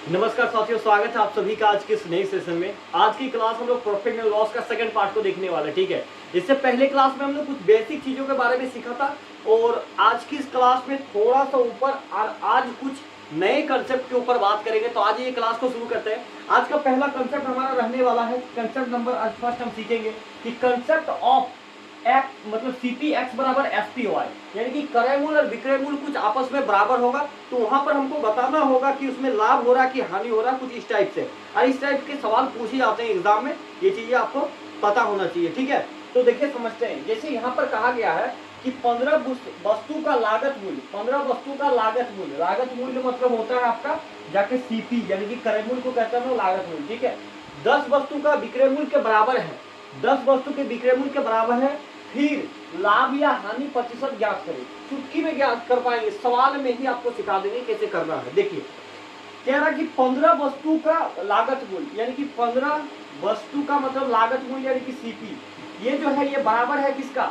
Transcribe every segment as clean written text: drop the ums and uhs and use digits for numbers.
नमस्कार साथियों, स्वागत है आप सभी का आज के इस नए सेशन में। आज की क्लास हम लोग प्रॉफिट एंड लॉस का सेकंड पार्ट को देखने वाले हैं। ठीक है, इससे पहले क्लास में हम लोग कुछ बेसिक चीजों के बारे में सीखा था और आज की इस क्लास में थोड़ा सा ऊपर और आज कुछ नए कंसेप्ट के ऊपर बात करेंगे। तो आज ये क्लास को शुरू करते हैं। आज का पहला कंसेप्ट हमारा रहने वाला है कंसेप्ट नंबर, आज फर्स्ट हम सीखेंगे कि कंसेप्ट ऑफ एक्ट मतलब सीपी एक्स बराबर एसपी वाई, यानी कि क्रय मूल्य और विक्रय मूल्य कुछ आपस में बराबर होगा। तो वहां पर हमको बताना होगा कि उसमें लाभ हो रहा है कि हानि हो रहा है, कुछ इस टाइप से। और इस टाइप के सवाल पूछे जाते हैं एग्जाम में, ये चीजें आपको पता होना चाहिए। ठीक है, तो देखिए समझते हैं। जैसे यहाँ पर कहा गया है कि 15 वस्तु का लागत मूल्य, 15 वस्तु का लागत मूल्य, लागत मूल्य मतलब होता है आपका जाके सीपी, यानी कि क्रय मूल्य को कहते हैं लागत मूल्य। ठीक है, 10 वस्तु का विक्रय मूल्य के बराबर है, 10 वस्तु के विक्रय मूल्य के बराबर है। फिर लाभ या हानि प्रतिशत ज्ञात करें। चुटकी में ज्ञात कर पाएंगे, सवाल में ही आपको सिखा देंगे कैसे करना है। देखिए कह रहा कि 15 वस्तु का लागत मूल्य, यानी कि 15 वस्तु का मतलब लागत मूल्य यानी कि सीपी, ये जो है ये बराबर है किसका,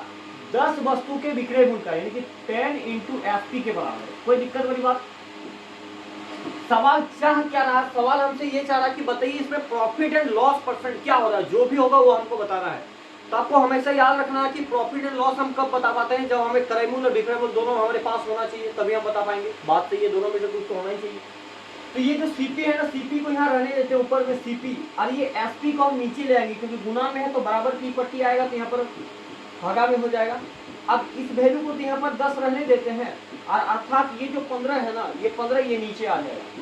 10 वस्तु के विक्रय मूल्य का, यानी कि 10 इंटू एसपी के बराबर है। कोई दिक्कत वाली बात? सवाल चाह क्या रहा, सवाल हमसे ये चाह रहा कि बताइए इसमें प्रॉफिट एंड लॉस परसेंट क्या हो रहा है, जो भी होगा वो हमको बताना है। तो आपको हमेशा याद रखना है कि प्रॉफिट एंड लॉस हम कब बता पाते हैं, जब हमें क्रय मूल्य और विक्रय मूल्य दोनों हमारे पास होना चाहिए, तभी हम बता पाएंगे। बात सही है, दोनों में से कुछ तो होना ही चाहिए। तो ये जो सीपी है ना, सीपी को यहाँ रहने देते हैं ऊपर में सीपी, और ये एसपी को हम नीचे ले आएंगे क्योंकि गुना में है तो बराबर की पट्टी आएगा, तो यहाँ पर भागा में हो जाएगा। अब इस वैल्यू को तो यहाँ पर 10 रहने देते हैं, और अर्थात ये जो 15 है ना, ये 15 ये नीचे आ जाएगा।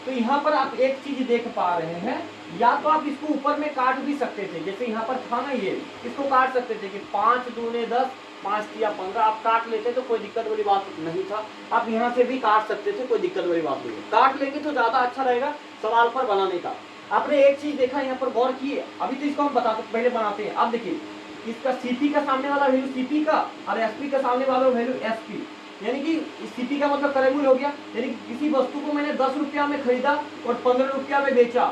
तो यहाँ पर आप एक चीज देख पा रहे हैं, या तो आप इसको ऊपर में काट भी सकते थे, जैसे यहाँ पर था ना, ये इसको काट सकते थे कि 5 दूने 10, 5 या 15, आप काट लेते तो कोई दिक्कत वाली बात नहीं था। आप यहाँ से भी काट सकते थे, कोई दिक्कत वाली बात नहीं है। काट लेंगे तो ज्यादा अच्छा रहेगा सवाल पर बनाने का। आपने एक चीज देखा यहाँ पर गौर किए, अभी तो इसको हम बताते पहले बनाते हैं। अब देखिए इसका सीपी का सामने वाला वैल्यू सीपी का और एसपी का सामने वाला वैल्यू एसपी, यानी कि सीपी का मतलब क्रय मूल्य हो गया। यानी कि किसी वस्तु को मैंने 10 रुपया में खरीदा और 15 रुपया में बेचा,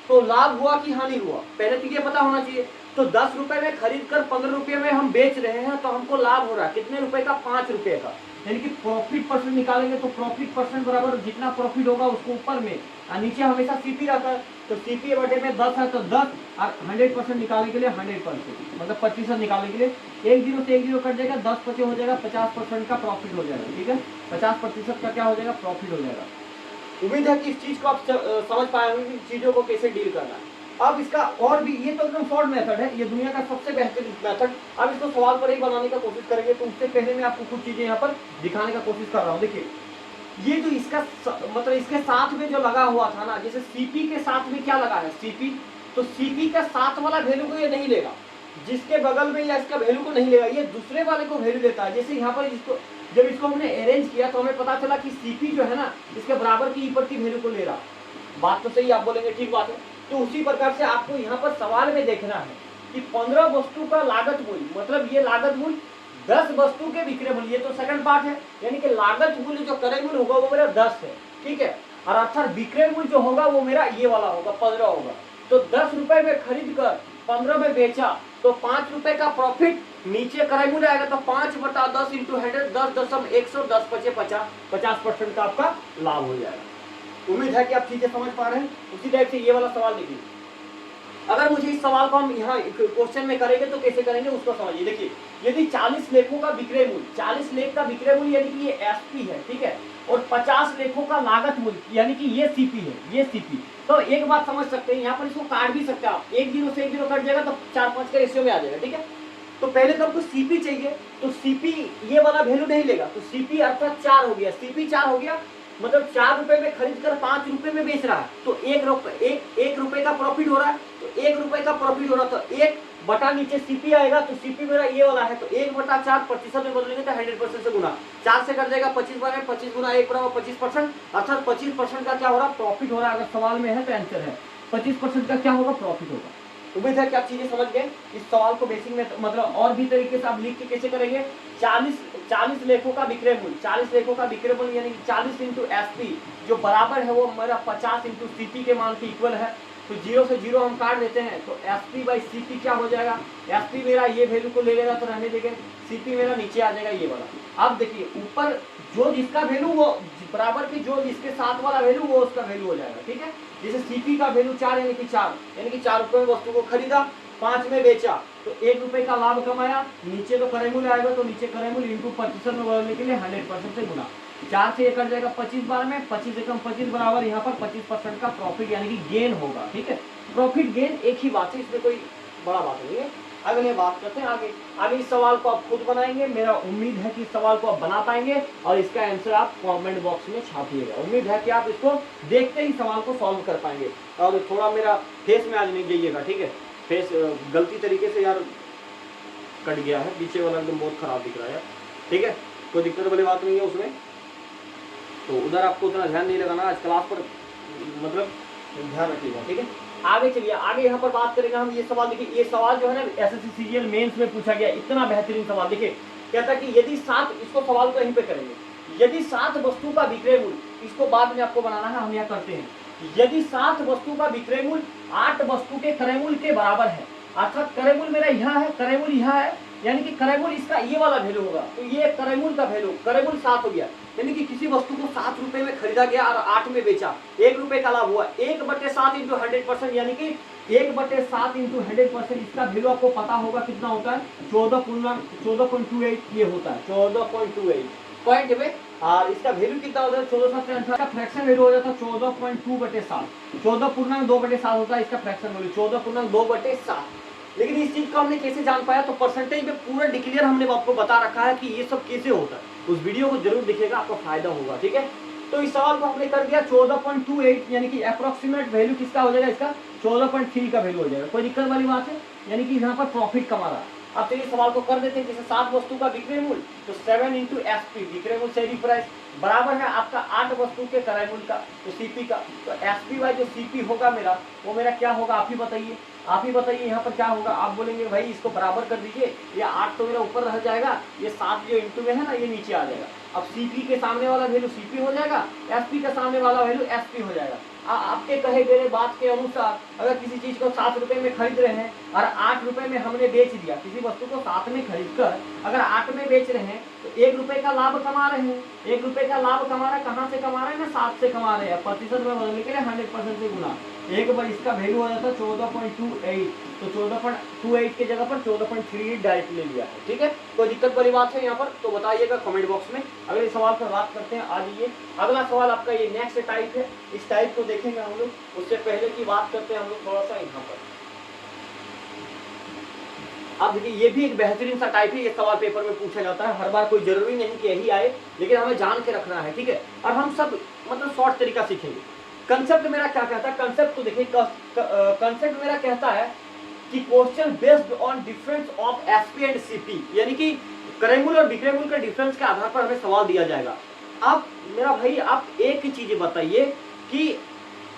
तो लाभ हुआ कि हानि हुआ, पहले तो ये पता होना चाहिए। तो 10 रुपए में खरीद कर 15 रुपये में हम बेच रहे हैं, तो हमको लाभ हो रहा है कितने रुपए का, 5 रुपये का। यानी कि प्रॉफिट परसेंट निकालेंगे तो प्रॉफिट परसेंट बराबर जितना प्रॉफिट होगा उसको ऊपर में, और नीचे हमेशा सीपी रहता है। तो सीपी बटे में 10 है तो 10, और 100% निकालने के लिए 100%, मतलब 25% निकालने के लिए एक जीरो से एक जीरो कट जाएगा, 10 25 हो जाएगा, 50% का प्रॉफिट हो जाएगा। ठीक है, 50% का क्या हो जाएगा, प्रॉफिट हो जाएगा। उम्मीद है कि इस चीज को आप समझ पाए होंगे कि चीजों को कैसे डील करना है। अब इसका और भी, ये तो एकदम शॉर्ट मेथड है, ये दुनिया का सबसे बेहतरीन मेथड। अब इसको सवाल पर ही बनाने का कोशिश करेंगे, तो उससे पहले मैं आपको कुछ चीजें यहाँ पर दिखाने का कोशिश कर रहा हूँ। देखिए ये जो इसका मतलब इसके साथ में जो लगा हुआ था ना, जैसे सीपी के साथ में क्या लगा है, सीपी, तो सीपी का साथ वाला वैल्यू को ये नहीं लेगा, जिसके बगल में या इसका वैल्यू को नहीं लेगा, ये दूसरे वाले को वैल्यू देता है। जैसे यहाँ पर इसको जब इसको हमने अरेंज किया तो हमें पता चला कि सीपी जो है ना, इसके बराबर की ऊपर की वैल्यू को ले रहा। बात तो सही, आप बोलेंगे ठीक बात है। तो उसी प्रकार से आपको यहाँ पर सवाल में देखना है कि 15 वस्तु का लागत मूल्य, मतलब ये लागत मूल्य 10 वस्तु के विक्रय मूल्य, ये तो सेकंड पार्ट है, यानी कि लागत मूल्य जो क्रय मूल्य होगा वो मेरा 10 है। ठीक है, और अर्थात विक्रय मूल्य जो होगा वो मेरा ये वाला होगा, 15 होगा। तो 10 रुपए में खरीद कर 15 में बेचा, तो 5 रुपए का प्रॉफिट, नीचे क्रय मूल्य आएगा तो 5 बटा 10 इंटू 100, 10.110 50, 50% का आपका लाभ हो जाएगा। उम्मीद है कि आप चीजें समझ पा रहे हैं। उसी टाइप से ये वाला सवाल देखिए, अगर मुझे इस सवाल को हम यहाँ क्वेश्चन में करेंगे तो कैसे करेंगे उसको समझिए। देखिए यदि 40 लेखों का विक्रय मूल्य, 40 लेख का विक्रय मूल्य यानी कि ये एसपी है, ठीक है, और 50 लेखों का लागत मूल्य यानी कि ये सीपी है, ये सीपी। तो एक बात समझ सकते हैं, यहाँ पर इसको काट भी सकते हैं आप, एक जीरो से एक जीरो कट जाएगा तो 4-5 का रेशियो में आ जाएगा। ठीक है, तो पहले तो आपको सीपी चाहिए, तो सीपी ये वाला वैल्यू नहीं लेगा, तो सीपी अर्थात 4 हो गया, सीपी 4 हो गया, मतलब 4 रुपए में खरीद कर 5 रुपए में बेच रहा है, तो एक रुपए का प्रॉफिट हो रहा है। तो 1 रुपए का प्रॉफिट हो रहा है, तो 1 बटा नीचे सीपी आएगा, तो सीपी मेरा ये वाला है, तो 1 बटा 4 प्रतिशत में बदलेंगे तो 100% से गुना, 4 से कट जाएगा 25 बराबर 25 गुना 1 बराबर 25%, अर्थात 25% का क्या हो रहा है, प्रॉफिट हो रहा है। अगर सवाल में है तो आंसर है 25% का क्या होगा, प्रॉफिट होगा। उम्मीद है कि आप चीजें समझ गए। इस सवाल को बेसिक में मतलब और भी तरीके से आप लिख के कैसे करेंगे, 40 लेखों का विक्रय मूल्य, 40 लेखों का विक्रय मूल्य यानी 40 इंटू एसपी जो बराबर है वो मेरा 50 इंटू सीपी के मान के इक्वल है। तो 0 से 0 हम काट देते हैं, तो SP बाई CP क्या हो जाएगा, SP मेरा ये वैल्यू को ले लेगा तो रहने देंगे, CP मेरा नीचे आ जाएगा ये वाला। अब देखिए ऊपर जो जिसका वैल्यू वो बराबर की जो जिसके साथ वाला वैल्यू वो उसका वैल्यू हो जाएगा, ठीक है। जैसे CP का वैल्यू 4 यानी कि 4 रुपए में वस्तु को खरीदा, 5 में बेचा तो 1 रुपए का लाभ कमाया। नीचे तो क्रय मूल्य आएगा, तो नीचे क्रय मूल्य इंटू प्रतिशत में बदलने के लिए 100% से गुना, 4 से ये कट जाएगा 25 बार में, 25 एकम 25 बराबर यहाँ पर 25% का प्रॉफिट यानी कि गेन होगा, ठीक है। प्रॉफिट गेन एक ही बात है, इसमें कोई बड़ा बात नहीं है। अगले बात करते हैं आगे इस सवाल को आप खुद बनाएंगे। मेरा उम्मीद है कि इस सवाल को आप बना पाएंगे और इसका आंसर आप कमेंट बॉक्स में छापिएगा। उम्मीद है कि आप इसको देखते ही सवाल को सॉल्व कर पाएंगे। और थोड़ा मेरा फेस में आज नहीं जाइएगा, ठीक है। फेस गलती तरीके से यार कट गया है, पीछे वाला एकदम बहुत खराब दिख रहा है, ठीक है। कोई दिक्कत वाली बात नहीं है उसमें, तो उधर आपको उतना ध्यान नहीं लगाना। आज क्लास पर मतलब ध्यान रखिएगा, ठीक है। आगे चलिए, आगे यहाँ पर बात करेंगे हम। ये सवाल देखिए, ये सवाल जो है ना SSC सीजीएल मेंस में पूछा गया, इतना बेहतरीन सवाल। देखिए कहता है कि यदि 7, इसको सवाल को यहीं पे करेंगे, यदि 7 वस्तु का विक्रय मूल्य, इसको बाद में आपको बनाना है, हम यहाँ करते हैं। यदि 7 वस्तु का विक्रय मूल्य 8 वस्तु के क्रय मूल्य के बराबर है, अर्थात क्रय मूल्य मेरा यहाँ है, क्रय मूल्य यहाँ है, यानी कि क्रय मूल्य इसका ये वाला वैल्यू होगा, तो ये क्रय मूल्य का वैल्यू, क्रय मूल्य 7 हो गया। यानी कि किसी वस्तु को 7 रुपए में खरीदा गया और 8 में बेचा, 1 रुपए का लाभ हुआ। 1/7 इंटू 100%, यानी कि 1/7 इंटू 100%, इसका वैल्यू आपको पता होगा कितना होता है, 14.28 ये होता है, 14.28 पॉइंट में। और इसका वैल्यू कितना होता है, 14/18 का फ्रैक्शन वैल्यू हो जाता है 14.2/7, 14.2/7 होता है इसका फ्रैक्शन वैल्यू, 14.2/7। लेकिन इस चीज को हमने कैसे जान पाया, तो परसेंटेज में पूरा डिक्लेयर हमने आपको बता रखा है कि ये सब कैसे होता है। उस वीडियो को जरूर देखिएगा, आपको फायदा होगा, ठीक है। तो इस सवाल को हमने कर दिया 14.28, यानी कि अप्रोक्सीमेट वैल्यू किसका हो जाएगा, इसका 14.3 का वैल्यू हो जाएगा। कोई दिक्कत वाली बात है, यानी कि यहाँ पर प्रॉफिट कमा रहा है। अब चलिए सवाल को कर देते हैं। जैसे 7 वस्तु का विक्रय मूल्य, तो 7 इंटू SP विक्रय मूल्य सेलिंग प्राइस बराबर है आपका 8 वस्तु के क्रय मूल्य का, तो CP का। तो SP बाई जो CP होगा मेरा, वो मेरा क्या होगा, आप ही बताइए, आप ही बताइए यहाँ पर क्या होगा। आप बोलेंगे भाई इसको बराबर कर दीजिए, ये 8 तो मेरा ऊपर रह जाएगा, ये 7 जो इंटू में है ना ये नीचे आ जाएगा। अब CP के सामने वाला वैल्यू CP हो जाएगा, SP के सामने वाला वैल्यू SP हो जाएगा। आपके कहे गए बात के अनुसार अगर किसी चीज को 7 रुपए में खरीद रहे हैं और 8 रुपए में हमने बेच दिया, किसी वस्तु को 7 में खरीद कर अगर 8 में बेच रहे हैं, तो 1 रुपए का लाभ कमा रहे हैं। 1 रुपए का लाभ कमा रहे हैं, कहाँ से कमा रहे हैं ना, 7 से कमा रहे हैं। प्रतिशत में बदलने के लिए 100% से गुना, एक बार इसका वैल्यू हो जाता है 14.28, तो 14.28 की जगह पर 14.38 डायरेक्ट ले लिया है, ठीक है। कोई दिक्कत वाली बात है यहाँ पर तो बताइएगा कमेंट बॉक्स में। अगले सवाल पर बात करते हैं। आ जाइए, अगला सवाल आपका ये नेक्स्ट टाइप है, इस टाइप को देखेंगे हम लोग। उससे पहले की बात करते हैं हम लोग थोड़ा सा यहाँ पर। अब देखिए ये भी एक बेहतरीन सा टाइप है, ये सवाल पेपर में पूछा जाता है हर बार, कोई जरूरी नहीं कि यही आए, लेकिन हमें जान के रखना है, ठीक है। और हम सब मतलब शॉर्ट तरीका सीखेंगे। कंसेप्ट मेरा क्या कहता है, कंसेप्ट तो देखिए, कंसेप्ट मेरा कहता है कि question based on difference of SP and CP, यानी कि क्रय मूल्य और विक्रय मूल्य के डिफरेंस के आधार पर हमें सवाल दिया जाएगा। अब मेरा भाई आप एक ही चीज बताइए कि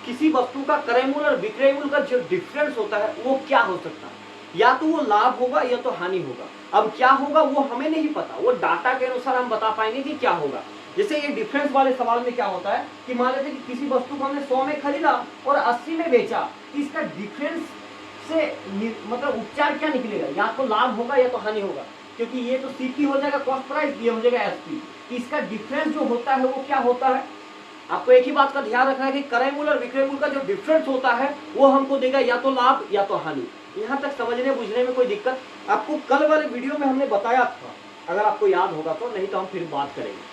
किसी वस्तु का क्रय मूल्य और विक्रय मूल्य का जो डिफरेंस होता है वो क्या हो सकता है, या तो वो लाभ होगा या तो हानि होगा। अब क्या होगा वो हमें नहीं पता, वो डाटा के अनुसार हम बता पाएंगे कि क्या होगा। जैसे ये डिफरेंस वाले सवाल में क्या होता है कि मान लेते कि किसी वस्तु को हमने 100 में खरीदा और 80 में बेचा, तो इसका डिफरेंस से मतलब उपचार क्या निकलेगा, या तो लाभ होगा या तो हानि होगा, क्योंकि ये तो CP हो जाएगा कॉस्ट प्राइस, ये हो जाएगा SP। इसका डिफरेंस जो होता है वो क्या होता है, आपको एक ही बात का ध्यान रखना है कि क्रय मूल्य और विक्रय मूल्य का जो डिफरेंस होता है वो हमको देगा या तो लाभ या तो हानि। यहाँ तक समझने बुझने में कोई दिक्कत, आपको कल वाले वीडियो में हमने बताया था, अगर आपको याद होगा तो, नहीं तो हम फिर बात करेंगे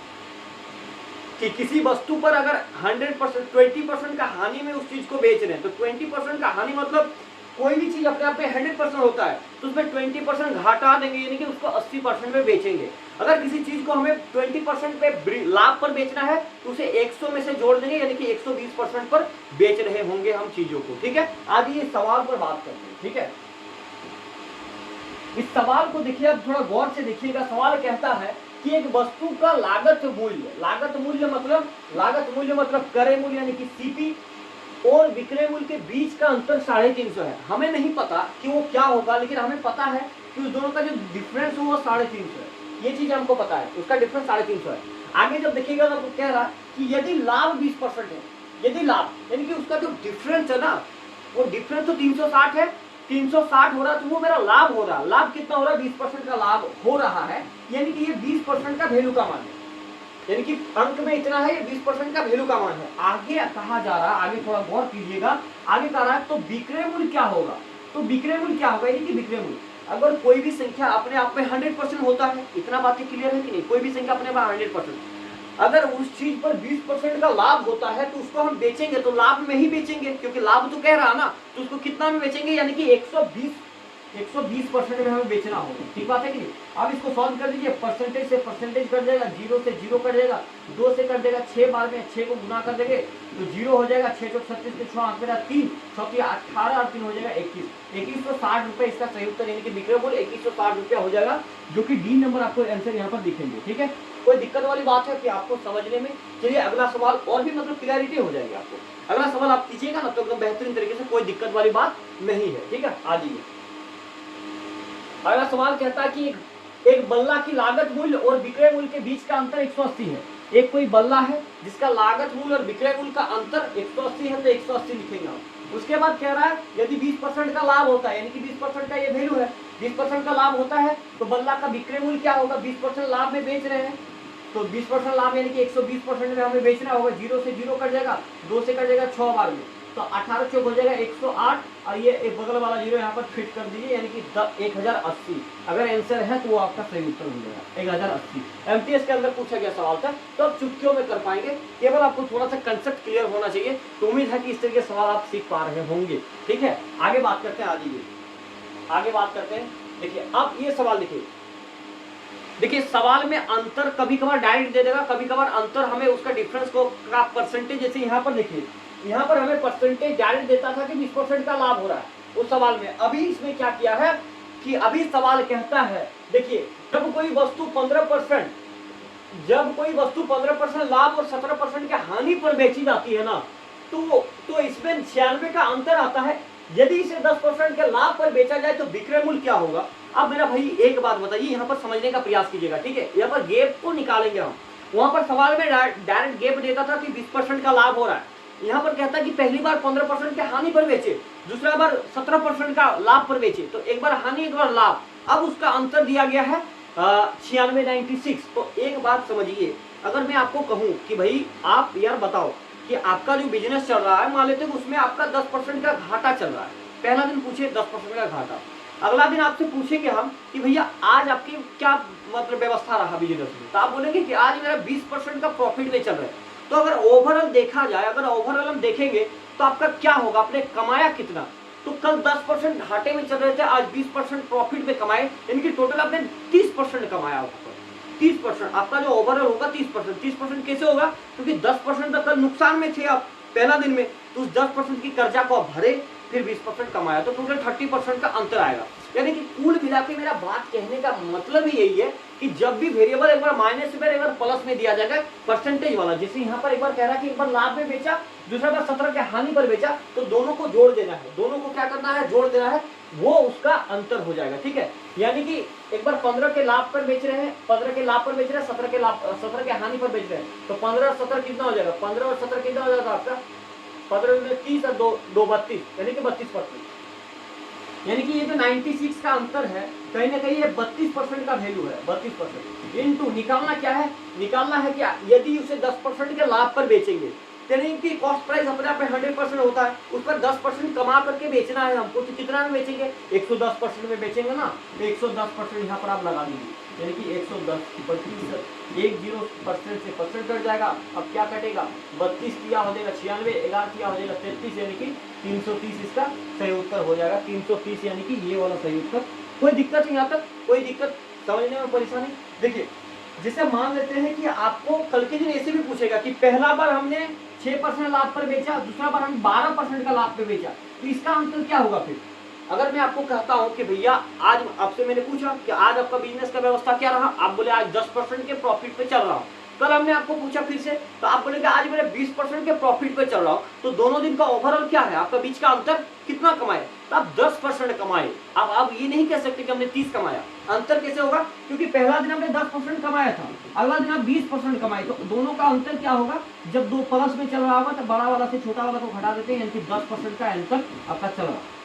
कि किसी वस्तु पर अगर 100% 20% का हानि में उस चीज को बेच रहे हैं, तो 20% का हानि मतलब कोई भी चीज अपने आप में 100% होता है, तो उसमें 20% घाटा देंगे, यानी कि उसको 80% में बेचेंगे। अगर किसी चीज को हमें 20% पे लाभ पर बेचना है, तो उसे 100 में से जोड़ देंगे, यानी कि 120% पर बेच रहे होंगे हम चीजों को, ठीक है। आज ये सवाल पर बात करते हैं, ठीक है। इस सवाल को देखिए, अब थोड़ा गौर से देखिएगा। सवाल कहता है कि एक वस्तु का लागत मूल्य मतलब क्रय मूल्य यानी कि CP और विक्रय मूल्य के बीच का अंतर 350 है। हमें नहीं पता कि वो क्या होगा, लेकिन हमें पता है कि उस दोनों का जो डिफरेंस है वो 350 है। ये चीज हमको पता है, उसका डिफरेंस 350 है। आगे जब देखिएगा तो कह रहा कि यदि लाभ 20% है, यदि लाभ यानी कि उसका जो डिफरेंस है ना, वो डिफरेंस तो 360 है, 360 हो रहा तो वो मेरा लाभ हो रहा, लाभ कितना हो रहा है, 20% का लाभ हो रहा है, यानी कि ये 20% का वैल्यू का मान है, यानी कि अंक में इतना है, ये 20% का वैल्यू का मान है। आगे कहा जा रहा है, आगे थोड़ा गौर कीजिएगा, आगे कह रहा है तो विक्रय मूल्य क्या होगा, तो विक्रय मूल्य क्या होगा, यानी कि विक्रय मूल्य अगर कोई भी संख्या अपने आप में 100% होता है, इतना बातें क्लियर है कि नहीं, कोई भी संख्या अपने आप 100%, अगर उस चीज पर 20% का लाभ होता है तो उसको हम बेचेंगे तो लाभ में ही बेचेंगे, क्योंकि लाभ तो कह रहा ना, तो उसको कितना में बेचेंगे, यानी कि 120% में हमें बेचना होगा, ठीक बात है कि नहीं। अब इसको सॉल्व कर दीजिए, परसेंटेज से परसेंटेज कट जाएगा, 0 से 0 कट जाएगा, 2 से कट देगा, 6 बार में 6 को गुना कर देंगे तो 0 हो जाएगा, 6 चौक 36 के 6 आंक मेरा 3 चौकी 18 और 3 हो जाएगा 21, 2160 रुपए इसका सही उत्तर, यानी कि विक्रय मूल्य 2160 रुपया हो जाएगा, जो कि डी नंबर आपको आंसर यहाँ पर दिखेंगे, ठीक है। कोई दिक्कत वाली बात है कि आपको समझने में, चलिए अगला सवाल और भी मतलब क्लियरिटी हो जाएगी आपको, अगला सवाल आप कीजिएगा ना तो एकदम बेहतरीन तरीके से, कोई दिक्कत वाली बात नहीं है, ठीक है। आ जाइए, अगला सवाल कहता है कि एक बल्ला की लागत मूल्य और विक्रय मूल्य के बीच का अंतर 180 है। एक कोई बल्ला है जिसका लागत मूल्य और विक्रय मूल्य का अंतर 180 है, तो 180 लिखेंगे हम। उसके बाद कह रहा है यदि 20% का लाभ होता है, यानी कि 20% का ये वैल्यू है, 20% का लाभ होता है तो बल्ला का विक्रय मूल्य क्या होगा, 20% लाभ में बेच रहे हैं तो 20% लाभ यानी कि 120% में हमें बेचना होगा, 0 से 0 कट जाएगा, 2 से कट जाएगा 6 बार में, तो 18 चौक हो जाएगा 108, और ये एक बगल वाला 0 यहाँ पर फिट कर दीजिए, यानी कि 1080। अगर आंसर है तो वो आपका सही उत्तर हो जाएगा 1080। एमटीएस के अंदर पूछा गया सवाल था, तो अब चुटकियों में कर पाएंगे, केवल आपको थोड़ा सा कंसेप्ट क्लियर होना चाहिए, तो उम्मीद है कि इस तरह के सवाल आप सीख पा रहे होंगे, ठीक है। आगे बात करते हैं, आ जाइए आगे बात करते हैं। देखिए अब ये सवाल देखिए सवाल में अंतर कभी कभार डायरेक्ट दे देगा, कभी कभार अंतर हमें उसका डिफरेंस को का परसेंटेज, जैसे यहाँ पर देखिए, यहाँ पर हमें परसेंटेज डायरेक्ट देता था कि 20% का लाभ हो रहा है उस सवाल में। अभी इसमें क्या किया है कि अभी सवाल कहता है, देखिए जब कोई वस्तु 15% लाभ और 17% के हानि पर बेची जाती है ना, तो इसमें 96 का अंतर आता है। यदि इसे 10% के लाभ पर बेचा जाए तो विक्रय मूल्य क्या होगा। अब मेरा भाई एक बात बताइए, यहाँ पर समझने का प्रयास कीजिएगा, ठीक है। यहाँ पर गैप को निकालेंगे हम, वहां पर सवाल में डायरेक्ट गैप देता था कि 20% का लाभ हो रहा है, यहाँ पर कहता है कि पहली बार 15% के हानि पर बेचे, दूसरा बार 17% का लाभ पर बेचे, तो एक बार हानि एक बार लाभ। अब उसका अंतर दिया गया है 96। तो एक बात समझिए, अगर मैं आपको कहूँ कि भाई आप यार बताओ कि आपका जो बिजनेस चल रहा है, मान लेते हैं उसमें आपका 10% का घाटा चल रहा है, पहला दिन पूछे 10% का घाटा, अगला दिन आपसे पूछेंगे हम कि भैया आज आपकी क्या मतलब व्यवस्था रहा बिजनेस में, तो आप बोलेंगे कि आज मेरा 20% का प्रॉफिट में चल रहा है। तो अगर ओवरऑल देखा जाए, अगर ओवरऑल हम देखेंगे तो आपका क्या होगा, आपने कमाया कितना, तो कल 10% घाटे में चल रहे थे, आज 20% प्रॉफिट में कमाए, यानी कि टोटल आपने 30% कमाया होगा। 30% आपका जो ओवरऑल होगा 30% कैसे होगा, क्योंकि 10% तो कल नुकसान में थे आप पहला दिन में, तो उस 10% की कर्जा को आप भरे, फिर 20% कमाया, तो टोटल 30% का अंतर आएगा। यानी कि कुल मिला के मेरा बात कहने का मतलब ही यही है कि जब भी वेरिएबल एक बार माइनस में एक बार प्लस में दिया जाएगा परसेंटेज वाला, जैसे यहाँ पर एक बार कह रहा है कि एक बार लाभ में बेचा, दूसरा बार 17 के हानि पर बेचा, तो दोनों को जोड़ देना है, दोनों को क्या करना है, जोड़ देना है, वो उसका अंतर हो जाएगा, ठीक है। यानी कि एक बार 15 के लाभ पर बेच रहे हैं, 15 के लाभ पर बेच रहे हैं, 17 के हानि पर बेच रहे हैं, तो 15 और 17 कितना हो जाएगा, 15 और 17 कितना हो जाएगा आपका, 15 में 30 और 2 32, यानी कि 32%। यानी कि ये जो 96 का अंतर है, कहीं ना कहीं ये 32% का वैल्यू है, 32% इनटू निकालना क्या है, निकालना है क्या, यदि उसे 10% के लाभ पर बेचेंगे, यानी कि कॉस्ट प्राइस अपने आप में 100% होता है, उस पर 10% कमा करके बेचना है हमको, तो कितना में बेचेंगे, 110% में बेचेंगे ना, तो 110% यहाँ पर आप लगा दीजिए, यानी कि 110 प्रतिशत, 10% से परसेंट कट जाएगा। अब क्या कटेगा, 32 किया हो जाएगा 96, 11 किया हो जाएगा 33, यानी कि 330 इसका सही उत्तर हो जाएगा, 330 यानी कि ये वाला सही उत्तर। कोई दिक्कत है यहाँ तक, कोई दिक्कत समझने में परेशानी। देखिए जैसे मान लेते हैं कि आपको कल के दिन ऐसे भी पूछेगा कि पहला बार हमने 6% लाभ पर बेचा, दूसरा बार हमने 12% का लाभ पे बेचा, तो इसका अंतर क्या होगा। फिर अगर मैं आपको कहता हूं कि भैया आज आपसे मैंने पूछा कि आज आपका बिजनेस का व्यवस्था क्या रहा, आप बोले आज 10% के प्रॉफिट पे चल रहा हूं, कल हमने आपको पूछा फिर से, तो आप बोलेंगे आज मेरे 20% के प्रॉफिट पे चल रहा हूँ, तो दोनों दिन का ओवरऑल क्या है, आपका बीच का अंतर कितना कमाए, तो आप 10% कमाए। अब आप ये नहीं कह सकते कि हमने 30 कमाया। अंतर कैसे होगा, क्योंकि पहला दिन हमने 10% कमाया था, अगला दिन आप 20% कमाए, तो दोनों का अंतर क्या होगा, जब दो प्लस में चल रहा होगा तो बड़ा वाला से छोटा वाला को घटा देते हैं, यानी कि 10% का अंतर आपका चल रहा है।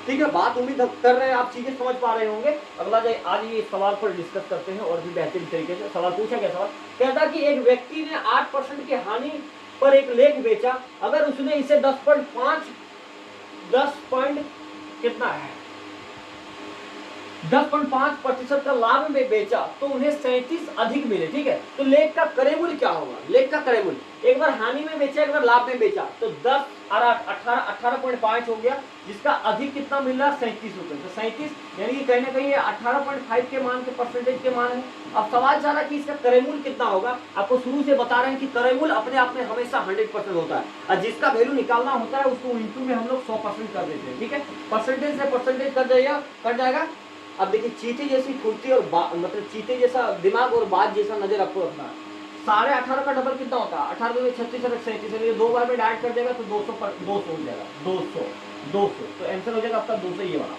ठीक है, बात उम्मीद कर रहे हैं आप चीजें समझ पा रहे होंगे। अगला जो आज ये सवाल पर डिस्कस करते हैं और भी बेहतरीन तरीके से। सवाल पूछा गया, सवाल कहता कि एक व्यक्ति ने 8% की हानि पर एक लेख बेचा, अगर उसने इसे 10 पॉइंट कितना है 10.5% का लाभ में बेचा तो उन्हें 37 अधिक मिले। ठीक है, तो लेख का क्रय मूल्य क्या होगा, लेख का क्रय मूल्य, एक बार हानि में बेचा एक बार लाभ में बेचा, तो 10 और 18.5 हो गया, जिसका अधिक कितना मिल रहा है 37 रुपए। तो 37 यानी कि कहीं ना कहीं 18.5 के मान के परसेंटेज के मान है। अब सवाल चाह रहा कि इसका क्रय मूल्य कितना होगा। आपको शुरू से बता रहे हैं कि क्रय मूल्य अपने आप में हमेशा 100% होता है, और जिसका वैल्यू निकालना होता है उसको इंटू में हम लोग 100% कर देते हैं। ठीक है, परसेंटेज से परसेंटेज कर जाएगा। अब देखिए चीते जैसी फुर्ती और मतलब चीते जैसा दिमाग और बात जैसा नजर आपको रखना है। 18.5 का डबल कितना होता है, 18 में 36 और 37, दो बार में ऐड कर देगा तो 200 हो जाएगा, 200 तो आंसर हो जाएगा आपका 200 ये वाला।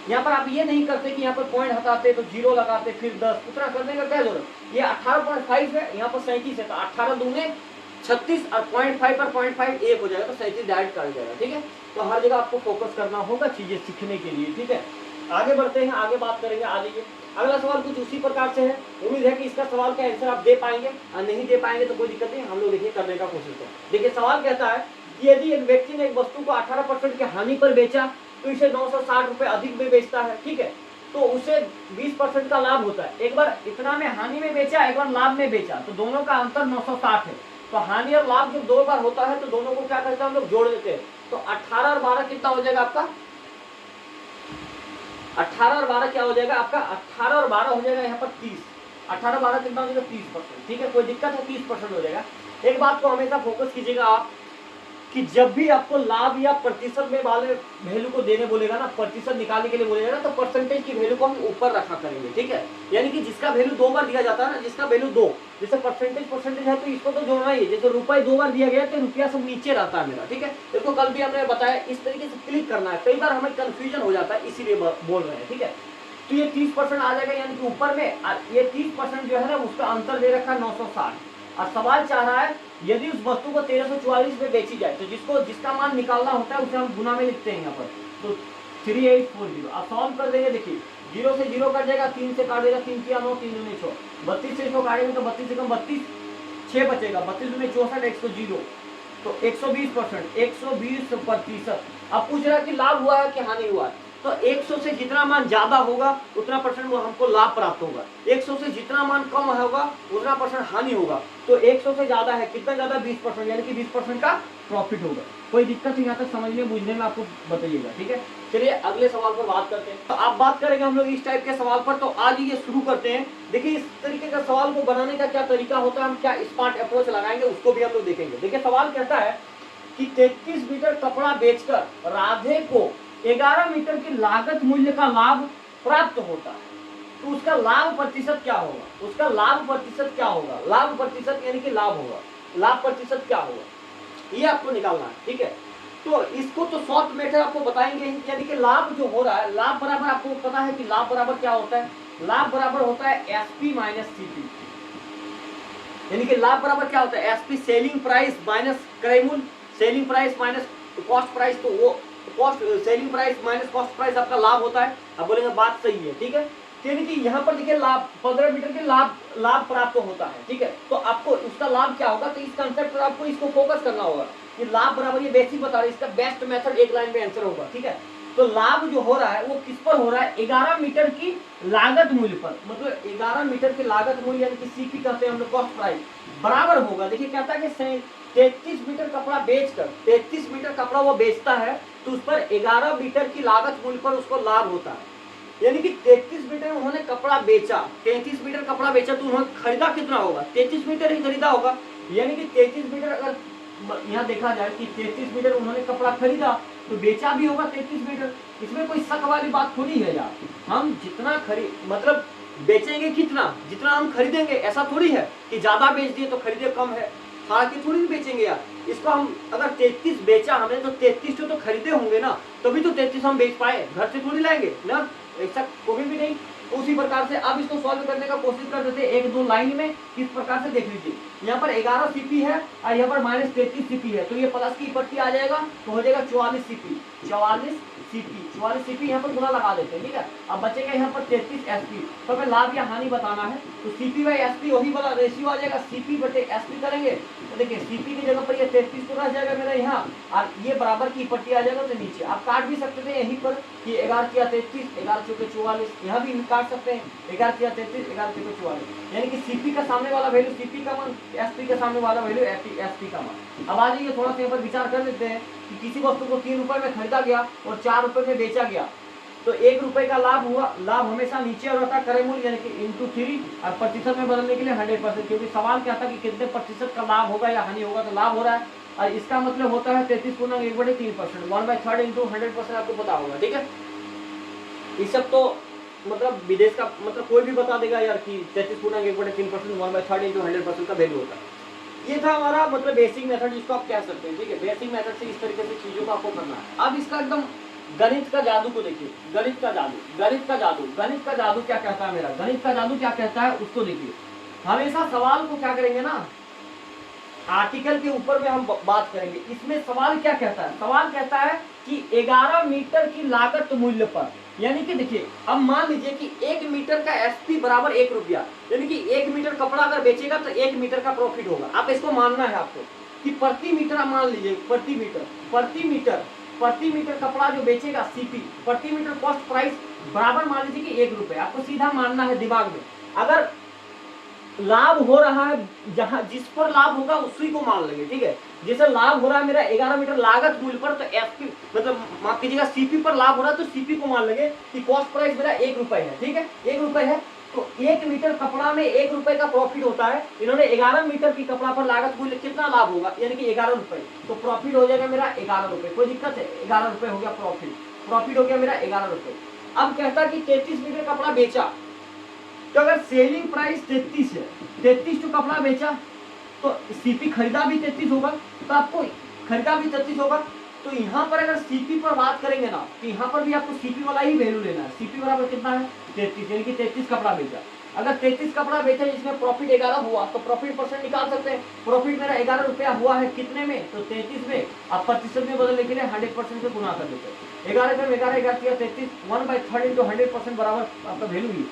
यहाँ पर आप ये नहीं करते कि यहाँ पर पॉइंट हटाते तो 0 लगाते फिर 10, उतना करने का क्या जरूरत, ये 18.5 है, यहाँ पर 37 है, तो 18 दूने 36 और 0.5 पर 0.5 एक हो जाएगा, तो 37 डायरेक्ट कर जाएगा। ठीक है, तो हर जगह आपको फोकस करना होगा चीजें सीखने के लिए। ठीक है, आगे बढ़ते हैं, आगे बात करेंगे। आ जाइए, अगला सवाल कुछ उसी प्रकार से है। उम्मीद है कि इसका सवाल का आंसर आप दे पाएंगे, और नहीं दे पाएंगे तो कोई दिक्कत नहीं, हम लोग देखिए करने का कोशिश करें। देखिए सवाल कहता है कि यदि एक व्यक्ति ने एक वस्तु को 18% की हानि पर बेचा तो इसे 960 रुपए अधिक में बेचता है। ठीक है, तो उसे 20% का लाभ होता है। एक बार इतना में हानि में बेचा, एक बार लाभ में बेचा, तो दोनों का अंतर 960 है। तो हानि और लाभ जब 2 बार होता है तो दोनों को क्या करते हैं हम लोग, जोड़ देते हैं। तो 18 और 12 कितना हो जाएगा आपका, 18 और 12 क्या हो जाएगा आपका, 18 और 12 हो जाएगा यहाँ पर 30, 18 12 कितना हो जाएगा 30%। ठीक है, कोई दिक्कत है, 30% हो जाएगा। एक बात को हमेशा फोकस कीजिएगा आप, कि जब भी आपको लाभ या प्रतिशत में वाले वैल्यू को देने बोलेगा ना, प्रतिशत निकालने के लिए बोलेगा ना, तो परसेंटेज की वैल्यू को हम ऊपर रखा करेंगे। ठीक है, यानी कि जिसका वैल्यू 2 बार दिया जाता है ना, जिसका वैल्यू 2, जैसे परसेंटेज है तो इसको तो जोड़ना ही है। जैसे रुपए 2 बार दिया गया तो रुपया सब नीचे रहता है मेरा। ठीक है, इसको कल भी हमने बताया, इस तरीके से क्लिक करना है। कई बार हमें कंफ्यूजन हो जाता है, इसीलिए बोल रहे हैं। ठीक है, तो ये 30% आ जाएगा, यानी कि ऊपर में ये 30% जो है ना, उसका अंतर दे रखा है 960। और सवाल चाह रहा है यदि उस वस्तु को 1344 में बेची जाए, तो जिसका मान निकालना होता है उसे हम गुना में लिखते हैं यहाँ पर, तो 3840। आप सॉल्व कर देंगे, देखिए 0 से 0 कट जाएगा, 3 से काट देगा, 3 किया 9, 3 दूनी 6, 32 से इसको काटेंगे तो 32 से कम 32, 6 बचेगा, 32 दूनी 64, 100, तो 120%, 120%। अब पूछ रहा है कि लाभ हुआ है कि हानि हुआ है, तो 100 से जितना मान ज्यादा होगा उतना परसेंट वो हमको लाभ प्राप्त होगा, 100 से जितना मान कम होगा उतना परसेंट हानि होगा। तो 100 से ज्यादा है, कितना ज्यादा, 20%, यानी कि 20% का प्रॉफिट होगा। कोई दिक्कत यहाँ तक समझने बुझने में आपको बताइएगा। ठीक है, चलिए अगले सवाल पर बात करते हैं। तो आप बात करेंगे हम लोग इस टाइप के सवाल पर, तो आज ये शुरू करते हैं। देखिए इस तरीके का सवाल को बनाने का क्या तरीका होता है, हम क्या स्मार्ट अप्रोच लगाएंगे उसको भी हम लोग देखेंगे। देखिए सवाल कहता है कि 33 मीटर कपड़ा बेचकर राधे को 11 मीटर की लागत मूल्य का लाभ प्राप्त होता है, तो उसका लाभ प्रतिशत क्या होगा, उसका लाभ प्रतिशत क्या होगा, लाभ प्रतिशत यानी कि लाभ होगा, लाभ प्रतिशत क्या होगा, ये आपको निकालना है। ठीक है, तो इसको तो शॉर्ट मेथड आपको बताएंगे, यानी कि लाभ जो हो रहा है, लाभ बराबर आपको पता है कि लाभ बराबर क्या होता है, लाभ बराबर होता है एसपी माइनस सीपी। यानी कि लाभ बराबर क्या होता है, एसपी सेलिंग प्राइस माइनस क्रय मूल्य, selling price minus cost price, तो वो cost selling price minus cost price आपका लाभ होता है। अब बोलेंगे बात सही है। ठीक है, यानी कि यहाँ पर देखिए लाभ 15 मीटर के लाभ प्राप्त होता है। ठीक है, तो आपको उसका लाभ क्या होगा, तो इस कंसेप्ट पर आपको इसको फोकस करना होगा कि लाभ बराबर, ये बेसिक बता रहे हैं, इसका बेस्ट मेथड एक लाइन में आंसर होगा। ठीक है, तो लाभ जो हो रहा है वो किस पर हो रहा है, 11 मीटर की लागत मूल्य पर, मतलब 11 मीटर की लागत मूल्य यानी कि सीपी कहते हैं हम लोग, कॉस्ट प्राइस बराबर होगा। देखिए कहता है कि 33 मीटर कपड़ा बेचकर, 33 मीटर कपड़ा वो बेचता है तो उस पर 11 मीटर की लागत मूल्य पर उसको लाभ होता है। यानी कि 33 मीटर उन्होंने कपड़ा बेचा, 33 मीटर कपड़ा बेचा तो उन्होंने खरीदा कितना होगा, 33 मीटर ही खरीदा होगा। यानी कि 33 मीटर अगर यहाँ देखा जाए कि 33 मीटर उन्होंने कपड़ा खरीदा तो बेचा भी होगा 33 मीटर, इसमें कोई शक वाली बात थोड़ी है यार। हम जितना खरीद, मतलब बेचेंगे कितना, जितना हम खरीदेंगे। ऐसा थोड़ी है कि ज्यादा बेच दिए तो खरीदे कम है, हार के थोड़ी बेचेंगे यार। इसको हम अगर 33 बेचा हमने तो 33 तो खरीदे होंगे ना, तभी तो 33 हम बेच पाए, घर से थोड़ी लाएंगे ना, ऐसा कभी भी नहीं। उसी प्रकार से अब इसको सॉल्व करने का कोशिश कर देते हैं एक दो लाइन में। किस प्रकार से देख लीजिए, यहाँ पर 11 सीपी है और यहाँ पर -33 सीपी है, तो ये प्लस की पट्टी आ जाएगा तो हो जाएगा 44 सीपी, 44 सीपी यहाँ पर गुना लगा देते हैं, ठीक है। अब बचेगा यहाँ पर 33 एसपी, तो हमें लाभ या हानि बताना है, तो सीपी बाई एसपी वही वाला रेशियो आ जाएगा, सीपी बटे एसपी करेंगे तो देखिए सीपी की जगह पर ये 33 तो रह जाएगा मेरा यहाँ, और ये बराबर की पट्टी आ जाएगा तो नीचे। आप काट भी सकते थे यहीं पर कि 11 किया 33, 11 चौके 44, यहाँ भी काट सकते हैं 11 किया 33, 11 चौके 44, यानी कि सीपी का सामने वाला वैल्यू सीपी का मान, एसपी का सामने वाला वैल्यू एसपी का मान। अब आ जाइए थोड़ा सा यहाँ पर विचार कर लेते हैं कि किसी वस्तु को 3 रुपए में खरीदा गया और 4 रुपए में बेचा गया, तो 1 रुपए का लाभ हुआ। लाभ हमेशा नीचे रहता है क्रय मूल्य यानी कि इंटू 3, और प्रतिशत में बदलने के लिए 100%, क्योंकि सवाल क्या था कि कितने प्रतिशत का लाभ होगा या हानि होगा, तो लाभ हो रहा है, और इसका मतलब होता है 33/1/3%, 1/3 इंटू 100%, आपको पता होगा, ठीक है। ये सब तो मतलब विदेश का मतलब कोई भी बता देगा यार कि 33/1/3%, 1/3 इंटू 100% का वैल्यू होता है। ये था हमारा मतलब बेसिक मेथड, जिसको आप कह सकते हैं, ठीक है। बेसिक मेथड से इस तरीके से चीजों को आपको करना है। अब इसका एकदम गणित का जादू को देखिए, गणित का जादू, गणित का जादू, गणित का जादू क्या कहता है मेरा, गणित का जादू क्या कहता है उसको देखिए। हमेशा सवाल को क्या करेंगे ना, आर्टिकल के ऊपर में हम बात करेंगे। इसमें सवाल क्या कहता है, सवाल कहता है कि 11 मीटर की लागत मूल्य पर, यानी कि देखिए अब मान लीजिए कि 1 मीटर का एसपी बराबर 1 रुपया, यानी कि 1 मीटर कपड़ा अगर बेचेगा तो 1 मीटर का प्रॉफिट होगा। आप इसको मानना है आपको कि प्रति मीटर, आप मान लीजिए प्रति मीटर कपड़ा जो बेचेगा सीपी, प्रति मीटर कॉस्ट प्राइस बराबर मान लीजिए कि 1 रुपए। आपको सीधा मानना है दिमाग में, अगर लाभ हो रहा है जहां जिस पर लाभ होगा उसी को मान लेंगे, ठीक है। जैसे लाभ हो रहा है मेरा 11 मीटर लागत मूल्य पर, तो एफपी मतलब माफ कीजिएगा सीपी पर लाभ हो रहा है तो सीपी को मान लेंगे कि कॉस्ट प्राइस मेरा 1 रुपए है, ठीक है, 1 रुपए है। तो 1 मीटर कपड़ा में 1 रुपए का प्रॉफिट होता है। इन्होंने 11 मीटर की कपड़ा पर लागत मूल्य कितना लाभ होगा, यानी कि 11 रुपए, तो प्रॉफिट हो जाएगा मेरा 11 रुपए। कोई दिक्कत है, 11 रुपए हो गया प्रॉफिट हो गया मेरा 11 रुपए। अब कहता कि 33 मीटर कपड़ा बेचा, तो अगर सेलिंग प्राइस 33 है, 33 जो कपड़ा बेचा तो सीपी खरीदा भी 33 होगा, तो आपको खरीदा भी 33 होगा। तो यहाँ पर अगर सीपी पर बात करेंगे ना, तो यहाँ पर भी आपको सीपी वाला ही वैल्यू लेना है। सीपी बराबर कितना है 33, यानी कि 33 कपड़ा बेचा। अगर 33 कपड़ा बेचा जिसमें प्रॉफिट 11 हुआ, तो प्रॉफिट परसेंट निकाल सकते हैं। प्रॉफिट मेरा 11 रुपया हुआ है कितने में, तो 33 में। अब प्रतिशत में बदलने के लिए 100% से गुना कर देते हैं। 11 में 11 किया 33, 1/3 इंटू 100% बराबर आपका वैल्यू ही।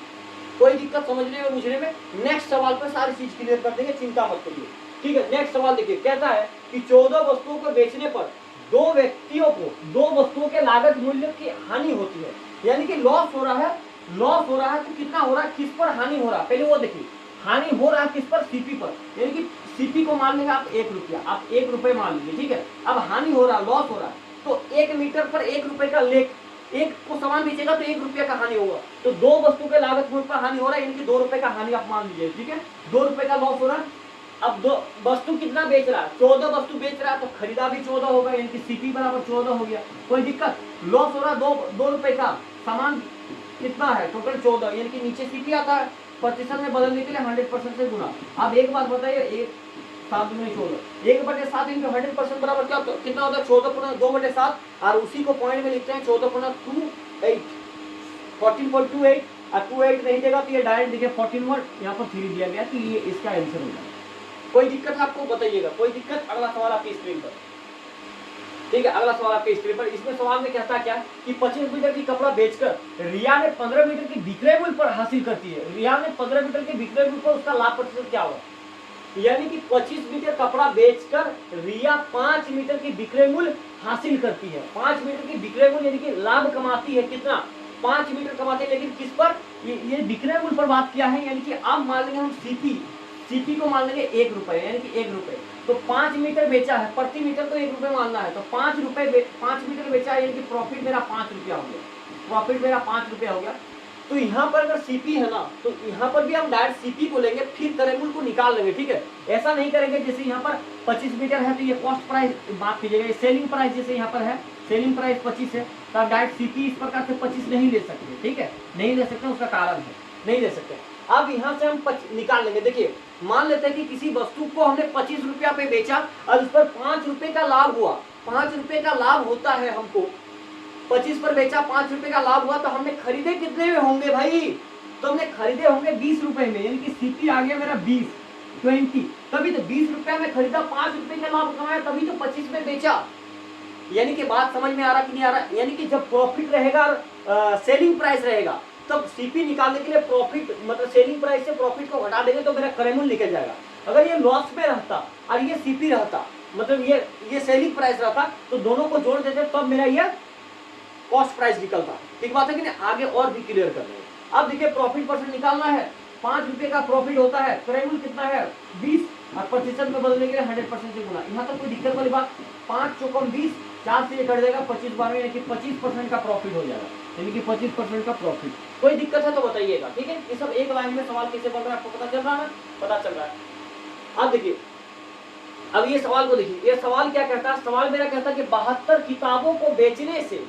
कोई दिक्कत समझने में बुझने में। नेक्स्ट सवाल पर सारी चीज क्लियर कर देंगे, चिंता मत करिए, ठीक है। नेक्स्ट सवाल देखिए, कहता है कि 14 वस्तुओं को बेचने पर दो व्यक्तियों को दो वस्तुओं के लागत मूल्य की हानि होती है, यानी कि लॉस हो रहा है। लॉस हो रहा है तो कितना हो रहा है, किस पर हानि हो रहा है, पहले वो देखिए। हानि हो रहा है किस पर, सीपी पर, यानी कि सीपी को मान लेंगे आप 1 रुपया, आप 1 रुपए मान लीजिए, ठीक है। अब हानि हो रहा है, लॉस हो रहा है, तो 1 मीटर पर 1 रुपए का लेख, एक को सामान बेचेगा तो 1 रुपया का हानि होगा। तो दो वस्तु के लागत मूल्य पर हानि हो रहा है, यानी कि 2 रुपए का हानि आप मान लीजिए, ठीक है। 2 रुपए का लॉस हो रहा है। अब दो वस्तु कितना बेच रहा है, 14 वस्तु बेच रहा है, तो खरीदा भी 14 होगा, यानी कि सीपी बराबर 14 हो गया। कोई दिक्कत, लॉस हो रहा है 2 रुपए का, सामान कितना है टोटल 14, यानी कि नीचे सीपी आता है। प्रतिशत में बदलने के लिए 100% से गुना। अब एक बात बताइए, 7 में 14, 1/7 इंटू 100% बराबर क्या होता है, कितना होता है 14/2/7, और उसी को पॉइंट में लिखते हैं 14.28, 14.28, और 28 नहीं देगा तो ये डायरेक्ट देखिए 14 यहाँ पर 3 दिया गया, तो ये इसका आंसर होगा। कोई दिक्कत आपको बताइएगा, कोई दिक्कत। अगला सवाल आपकी स्क्रीन पर, ठीक है। अगला सवाल आपके स्क्रीन पर, इसमें सवाल में कहता क्या कि 25 मीटर की कपड़ा बेचकर रिया ने 15 मीटर की विक्रय मूल्य पर हासिल करती है। रिया ने 15 मीटर के विक्रय मूल्य पर उसका लाभ प्रतिशत क्या होगा, यानी कि 25 मीटर कपड़ा बेचकर रिया 5 मीटर की विक्रय मूल्य हासिल करती है। 5 मीटर की विक्रय मूल्य यानी कि लाभ कमाती है, कितना, 5 मीटर कमाती है, लेकिन किस पर, ये विक्रय मूल्य पर बात किया है, यानी कि अब मान लेंगे हम सीपी को मान लेंगे 1 रुपए, यानी कि 1 रुपए। तो 5 मीटर बेचा है, प्रति मीटर तो 1 रुपए मानना है, तो 5 मीटर बेचा है, यानी कि प्रॉफिट मेरा 5 रुपया हो गया, प्रॉफिट मेरा 5 रुपया हो गया। तो यहाँ पर अगर सीपी है ना, तो यहाँ पर भी हम डायरेक्ट सीपी को लेंगे, फिर क्रय मूल्य को निकाल लेंगे, ठीक है। ऐसा नहीं करेंगे जैसे यहाँ पर 25 मीटर है तो ये कॉस्ट प्राइस माफ कीजिएगा, सेलिंग प्राइस जैसे यहाँ पर है, सेलिंग प्राइस 25 है, तो आप डायरेक्ट सीपी इस प्रकार से 25 नहीं ले सकते, ठीक है, नहीं ले सकते, उसका कारण है। नहीं दे सकते। अब यहाँ से हम निकाल लेंगे। देखिए मान लेते हैं कि किसी वस्तु को हमने 25 रुपया पे बेचा और उस पर 5 रुपए का लाभ हुआ, 5 रुपए का लाभ होता है हमको, 25 पर बेचा 5 रुपए का लाभ हुआ, तो हमने खरीदे कितने में होंगे भाई? तो हमने खरीदे होंगे 20 रुपए में, यानी कि सीपी आ गया मेरा 20 तभी तो 20 रुपया में खरीदा, 5 रुपए का लाभ कमाया, तभी तो 25 में बेचा। यानी कि बात समझ में आ रहा कि नहीं आ रहा? यानी कि जब प्रॉफिट रहेगा, सेलिंग प्राइस रहेगा, तब सीपी निकालने के लिए प्रॉफिट मतलब सेलिंग प्राइस से प्रॉफिट को घटा देंगे तो मेरा क्रय मूल्य निकल जाएगा। अगर ये लॉस में रहता और ये सीपी रहता, मतलब ये सेलिंग प्राइस रहता, तो दोनों को जोड़ देते तब मेरा ये कॉस्ट प्राइस निकलता। ठीक बात है कि नहीं? आगे और भी क्लियर कर देंगे। अब देखिए प्रॉफिट परसेंट निकालना है, 5 रुपए का प्रॉफिट होता है, क्रय मूल्य कितना है 20 और प्रतिशत में बदलने के लिए 100% से गुना। यहाँ तक कोई दिक्कत वाली बात? 5 चौकम 20, 4 से ये कट जाएगा 25 बार में, यानी कि 25% का प्रॉफिट हो जाएगा, यानी कि 25% का प्रॉफिट। कोई दिक्कत है तो बताइएगा, ठीक है? ये सब एक लाइन में सवाल कैसे बन रहा है आपको पता चल रहा है? पता चल रहा है। अब देखिए, अब ये सवाल को देखिए, ये सवाल क्या कहता है? सवाल मेरा कहता है कि 72 किताबों को बेचने से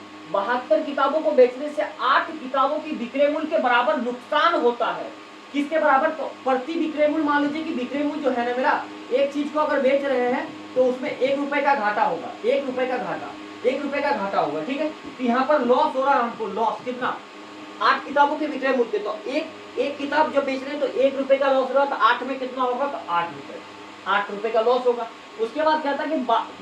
8 किताबों की विक्रय मूल्य के बराबर नुकसान होता है। किसके बराबर? तो प्रति विक्रय मूल्य, मान लीजिए कि विक्रय मूल्य जो है ना मेरा, एक चीज को अगर बेच रहे हैं तो उसमें 1 रुपए का घाटा होगा, 1 रुपए का घाटा होगा, ठीक है? तो यहाँ पर लॉस हो रहा है हमको, लॉस कितना? 8 किताबों के विक्रय मूल्य, तो एक किताब जब बेच रहे हैं तो 1 रुपए का लॉस हो रहा है, तो 8 में कितना होगा? तो 8 रुपए का लॉस होगा। उसके बाद कहता है कि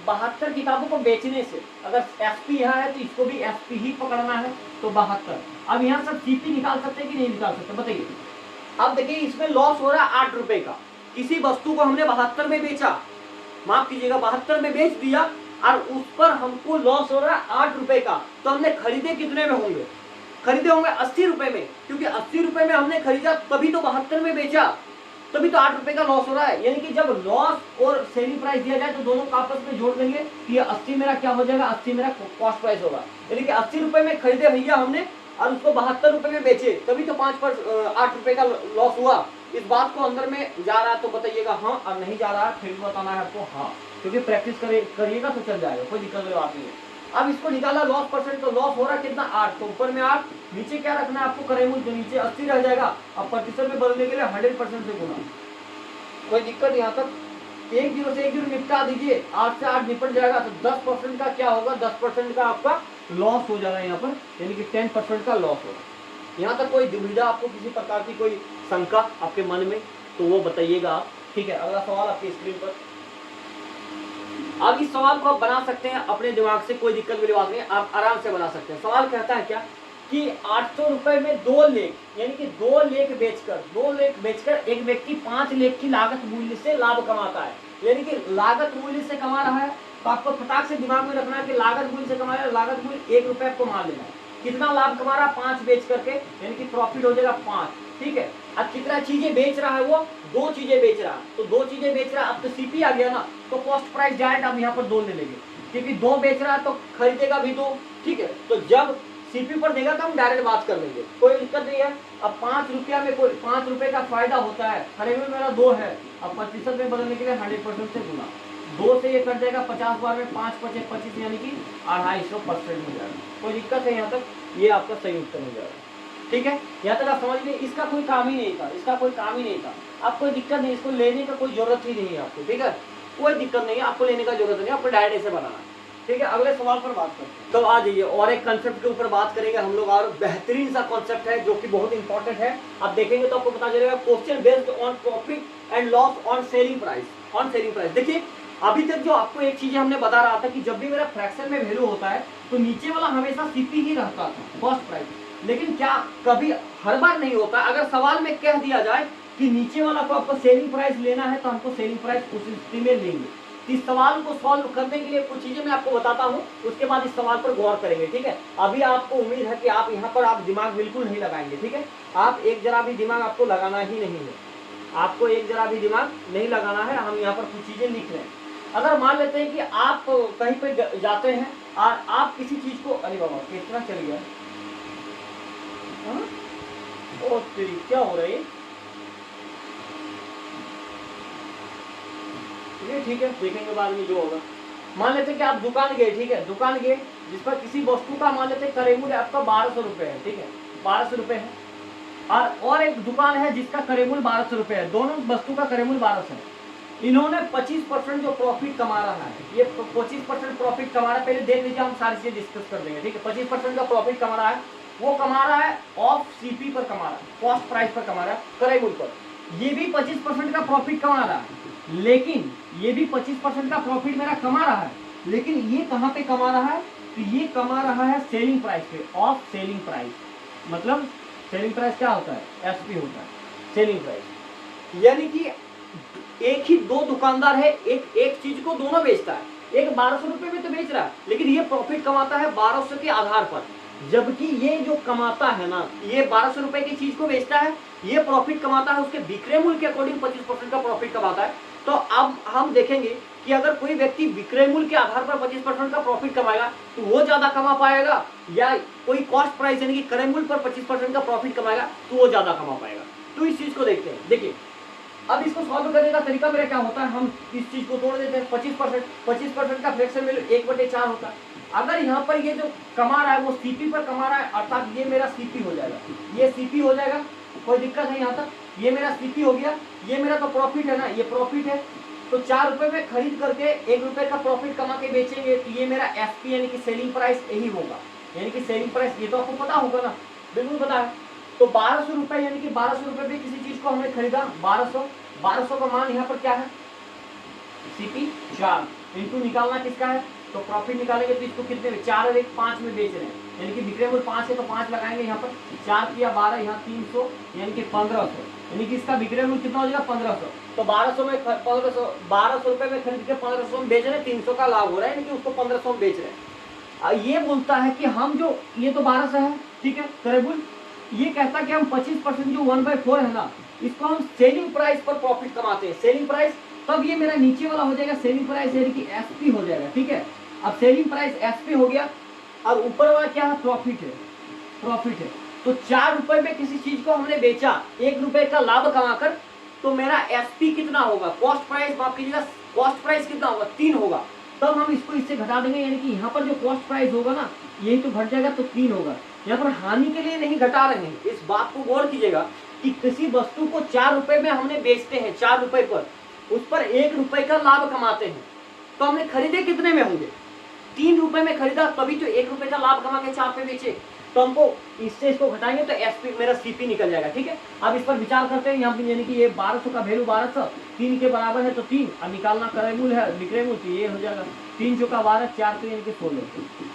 72 किताबों को बेचने से, अगर एसपी यहाँ है तो इसको भी एसपी ही पकड़ना है, तो 72। अब यहाँ सब सीपी निकाल सकते हैं कि नहीं निकाल सकते बताइए? अब देखिए इसमें लॉस हो रहा है 8 रुपए का। किसी वस्तु को हमने 72 में बेचा, माफ कीजिएगा 72 में बेच दिया, और उस पर हमको लॉस हो रहा है 8 रुपए का, तो हमने खरीदे कितने में होंगे? खरीदे होंगे 80 रुपए में, क्योंकि 80 रुपए में हमने खरीदा, तभी तो 72 में बेचा, तभी तो 8 रुपए का लॉस हो रहा है। यानी कि जब लॉस और सेलिंग प्राइस दिया जाए तो दोनों को आपस में जोड़ देंगे, कि 80 मेरा क्या हो जाएगा? 80 मेरा कॉस्ट प्राइस होगा। यानी कि 80 रुपए में खरीदे भैया हमने और उसको 72 रुपए में बेचे, तभी तो 8 रुपए का लॉस हुआ। इस बात को अंदर में जा रहा है तो बताइएगा हाँ, और नहीं जा रहा है फिर बताना है आपको हाँ, क्योंकि प्रैक्टिस करिएगा तो चल जाएगा, कोई दिक्कत वाली बात नहीं है। अब इसको निकाला लॉस परसेंट, तो लॉस हो रहा है कितना? 8, तो ऊपर में 8, नीचे क्या रखना है आपको? क्रय मूल्य, तो नीचे 80 रह जाएगा। अब प्रतिशत में बदलने के लिए 100% से गुना। कोई दिक्कत? यहाँ तक 1 0 से 1 0 निपटा दीजिए, 8 से 8 निपट जाएगा, तो 10% का क्या होगा? 10% का आपका लॉस हो जाएगा यहाँ पर, यानी कि 10% का लॉस होगा। यहाँ तक कोई दुविधा आपको, किसी प्रकार की कोई शंका आपके मन में, तो वो बताइएगा आप, ठीक है? अगला सवाल आपकी स्क्रीन पर। अब इस सवाल को आप बना सकते हैं अपने दिमाग से, कोई दिक्कत वाली बात नहीं, आप आराम से बना सकते हैं। सवाल कहता है क्या कि 800 रुपए में 2 लेख, यानी कि 2 लेख बेचकर एक व्यक्ति 5 लेख की लागत मूल्य से लाभ कमाता है। यानी कि लागत मूल्य से कमा रहा है, तो आपको फटाक से दिमाग में रखना है कि लागत मूल्य से कमा रहा है, लागत मूल्य 1 रुपए आपको मान लेना है। कितना लाभ कमा रहा है? 5 बेच करके, यानी कि प्रॉफिट हो जाएगा 5, ठीक है? अब कितना चीजें बेच रहा है? वो 2 चीजें बेच रहा है, तो 2 चीजें बेच रहा है। अब तो सीपी आ गया ना, तो कॉस्ट प्राइस डायरेक्ट आप यहाँ पर 2 ले लेंगे, क्योंकि 2 बेच रहा है तो खरीदेगा भी 2, ठीक है? तो जब सीपी पर देगा तो हम डायरेक्ट बात कर लेंगे, कोई दिक्कत नहीं है। अब 5 रुपया में कोई 5 रुपए का फायदा होता है, खरीद में मेरा 2 है, अब प्रतिशत में बदलने के लिए 100% से गुना, 2 से ये कट जाएगा 50 बार में, 5 × 5 = 25, यानी कि 250% हो जाएगा। कोई दिक्कत है? यहाँ तक ये आपका सही उत्तर हो जाएगा, ठीक है? यहाँ तक आप समझ लीजिए, इसका कोई काम ही नहीं था, आप कोई दिक्कत नहीं, इसको लेने का कोई जरूरत ही नहीं है आपको, ठीक है? कोई दिक्कत नहीं है, आपको लेने का जरूरत नहीं है, आपको डायरेक्ट ऐसे बनाना है, ठीक है? अगले सवाल पर बात करते हैं। तो आ जाइए, और एक कंसेप्ट के ऊपर बात करेंगे हम लोग, और बेहतरीन सा कॉन्सेप्ट है जो कि बहुत इंपॉर्टेंट है। आप देखेंगे तो आपको पता चलेगा, question based on profit and loss on selling price. देखिए अभी तक जो आपको एक चीज हमने बता रहा था कि जब भी मेरा फ्रैक्शन में वैल्यू होता है तो नीचे वाला हमेशा सीपी ही रहता था, कॉस्ट प्राइस। लेकिन क्या कभी हर बार नहीं होता? अगर सवाल में कह दिया जाए कि नीचे वाला को आपको सेलिंग प्राइस लेना है, तो हमको सेलिंग प्राइस उस स्थिति में लेंगे। इस सवाल को सॉल्व करने के लिए कुछ चीजें मैं आपको बताता हूँ, उसके बाद इस सवाल पर गौर करेंगे, ठीक है? अभी आपको उम्मीद है कि आप यहाँ पर आप दिमाग बिल्कुल नहीं लगाएंगे, ठीक है? आप एक जरा भी दिमाग आपको लगाना ही नहीं है, आपको एक जरा भी दिमाग नहीं लगाना है। हम यहाँ पर कुछ चीजें लिख रहे हैं। अगर मान लेते हैं कि आप कहीं पे जाते हैं और आप किसी चीज को, अरे बाबा कितना चल गया, ओ तेरी क्या हो रहा है ये, ठीक है? देखेंगे बाद में जो होगा। मान लेते हैं कि आप दुकान गए, ठीक है? दुकान गए जिस पर किसी वस्तु का मान लेते हैं क्रय मूल्य आपका 1200 रुपये है, ठीक है? 1200 रुपये है। और एक दुकान है जिसका क्रय मूल्य 1200 रुपये है, दोनों वस्तु का क्रय मूल्य 1200 है। इन्होंने 25% जो प्रॉफिट कमा रहा है, ये 25% प्रॉफिट कमा रहा है, पहले देख लीजिए, हम सारी चीजें डिस्कस कर देंगे, ठीक है। 25% का प्रॉफिट कमा रहा है, वो कमा रहा है ऑफ सीपी पर कमा रहा है, कॉस्ट प्राइस पर कमा रहा है, क्रय मूल्य पर। ये भी 25% का प्रॉफिट कमा रहा है, लेकिन ये भी 25% का प्रॉफिट मेरा कमा रहा है, लेकिन ये कहाँ पे कमा रहा है, तो ये कमा रहा है सेलिंग प्राइस पे, ऑफ सेलिंग प्राइस। मतलब सेलिंग प्राइस क्या होता है, एसपी होता है, सेलिंग प्राइस। यानी कि एक ही दो दुकानदार है, एक चीज को दोनों बेचता है, एक 1200 रुपए में तो बेच रहा है, लेकिन ये प्रॉफिट कमाता है 1200 के आधार पर, जबकि ये जो कमाता है ना, ये 1200 रुपए की चीज को बेचता है, ये प्रॉफिट कमाता है उसके विक्रय मूल्य के अकॉर्डिंग 25% का प्रॉफिट कमाता है। तो अब हम देखेंगे कि अगर कोई व्यक्ति विक्रय मूल्य के आधार पर 25% का प्रॉफिट कमाएगा तो वो ज्यादा कमा पाएगा, या कोई कॉस्ट प्राइस यानी कि क्रय मूल्य पर 25% का प्रॉफिट कमाएगा तो वो ज्यादा कमा पाएगा। तो इस चीज को देखते हैं। देखिए अब इसको सॉल्व करने का तरीका मेरा क्या होता है, हम इस चीज को तोड़ देते हैं। 25% का फ्रैक्शन वैल्यू 1/4 होता है। अगर यहाँ पर ये जो कमा रहा है वो सीपी पर कमा रहा है, अर्थात ये मेरा सीपी हो जाएगा, ये सीपी हो जाएगा, कोई दिक्कत है यहाँ तक, ये मेरा सीपी हो गया, ये मेरा तो प्रॉफिट है ना, ये प्रॉफिट है। तो 4 रुपए में खरीद करके 1 रुपए का प्रॉफिट कमा के बेचेंगे तो ये मेरा एसपी यानी कि सेलिंग प्राइस यही होगा, यानी कि सेलिंग प्राइस, ये तो आपको पता होगा ना, बिल्कुल पता है। तो 1200 रुपए यानी कि 1200 रुपए में किसी चीज को हमने खरीदा, 1200 का मान यहाँ पर क्या है, सीपी 4 इंटू निकालना किसका है, तो प्रॉफिट निकालेंगे तो इसको कितने में, 4 और 1 5 में बेच रहे हैं, यानी कि विक्रय मूल्य 5 है तो 5 लगाएंगे यहाँ पर, 4 किया 12, यहाँ 300 यानी कि 1500, यानी कि इसका विक्रय मूल्य कितना हो जाएगा 1500। तो 1200 में 1200 रुपए में खरीद के 1500 में बेच रहे हैं, 300 का लाभ हो रहा है, यानी कि उसको 1500 में बेच रहे हैं। ये बोलता है कि हम जो, ये तो 1200 है, ठीक है, क्रय मूल्य, ये कहता है कि हम 25% जो 1/4 है ना, इसको हम सेलिंग प्राइस पर प्रॉफिट कमाते हैं, सेलिंग प्राइस। तब ये मेरा नीचे वाला हो जाएगा सेलिंग प्राइस यानी कि एसपी हो जाएगा, ठीक है। अब सेलिंग प्राइस एसपी हो गया, और ऊपर वाला क्या है, प्रॉफिट है, प्रॉफिट है। तो 4 रुपए में किसी चीज को हमने बेचा 1 रुपए का लाभ कमाकर, तो मेरा एसपी कितना होगा, कॉस्ट प्राइस, माफ कीजिएगा, कॉस्ट प्राइस कितना होगा, 3 होगा। तब हम इसको इससे घटा देंगे, यानी कि यहाँ पर जो कॉस्ट प्राइस होगा ना, यही तो घट जाएगा तो 3 होगा। यहाँ पर हानि के लिए नहीं घटा रहे हैं, इस बात को गौर कीजिएगा कि किसी वस्तु को 4 रुपए में हमने बेचते हैं, 4 रुपए पर, उस पर 1 रुपए का लाभ कमाते हैं, तो हमने खरीदे कितने में होंगे, 3 रुपए में खरीदा, तभी तो 1 रुपए का लाभ कमा के 4 पे बेचे। तो हमको इससे इसको घटाएंगे तो एसपी मेरा सीपी निकल जाएगा, ठीक है। अब इस पर विचार करते हैं, यहाँ पे यानी कि ये 1200 का वैल्यू 1200 3 के बराबर है तो 3, अब निकालना क्रय मूल्य है, विक्रय मूल्य, तो ये हो जाएगा 3 चौका 12, 4 तो यानी कि 16।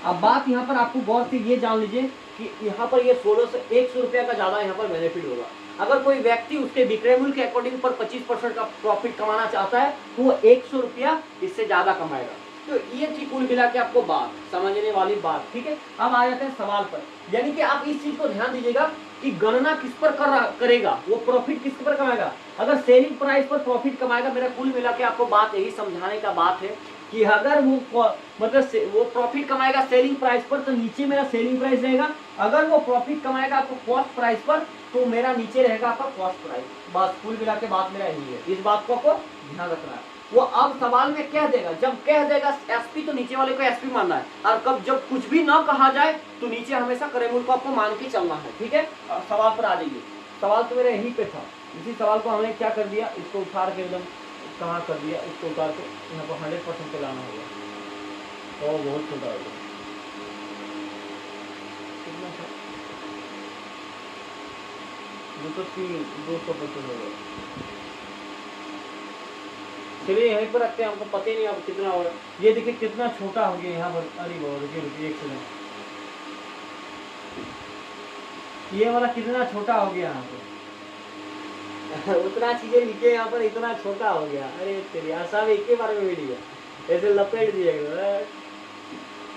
अब बात यहाँ पर आपको गौर से ये जान लीजिए कि यहाँ पर ये 16 से 100 रुपया का ज्यादा यहाँ पर बेनिफिट होगा। अगर कोई व्यक्ति उसके विक्रय मूल्य के अकॉर्डिंग पर 25% का प्रॉफिट कमाना चाहता है तो वो 100 रुपया इससे ज्यादा कमाएगा। तो ये थी कुल मिला के आपको बात, समझने वाली बात, ठीक है। अब आ जाते हैं सवाल पर, यानी कि आप इस चीज को ध्यान दीजिएगा कि गणना किस पर करेगा, वो प्रॉफिट किस पर कमाएगा। अगर सेलिंग प्राइस पर प्रॉफिट कमाएगा, मेरा कुल मिला के आपको बात यही समझाने का बात है कि अगर वो मतलब वो प्रॉफिट कमाएगा सेलिंग प्राइस पर तो नीचे मेरा सेलिंग प्राइस रहेगा, अगर वो प्रॉफिट कमाएगा आपको कॉस्ट प्राइस पर तो मेरा नीचे रहेगा आपका कॉस्ट प्राइस। बस कुल मिला के बात मेरा यही है, इस बात को आपको ध्यान रखना है। वो अब सवाल में कह देगा, जब कह देगा एसपी तो नीचे वाले को एसपी मानना है, और कब जब कुछ भी ना कहा जाए तो नीचे हमेशा क्रय मूल्य को आपको मान के चलना है, ठीक है। और सवाल पर आ जाइए, सवाल तो मेरा यहीं पे था, इसी सवाल को हमने क्या कर दिया, इसको उठार के एकदम कहाँ कर दिया, इसको उतार के यहाँ पर 100% पे लाना होगा, तो बहुत छोटा हो गया, कितना था 225 हो गया। चलिए यहीं पर रखते हैं, हमको पता ही नहीं अब कितना हो रहा है। ये देखिए कितना छोटा हो गया यहाँ पर, अरे बहुत, रुकिए 1 सेकंड, ये वाला कितना छोटा हो गया यहाँ पर उतना चीजें लिखे यहाँ पर, इतना छोटा हो गया, अरे तेरी आसाम एक ही बार में मिल गया, ऐसे लपेट दिएगा।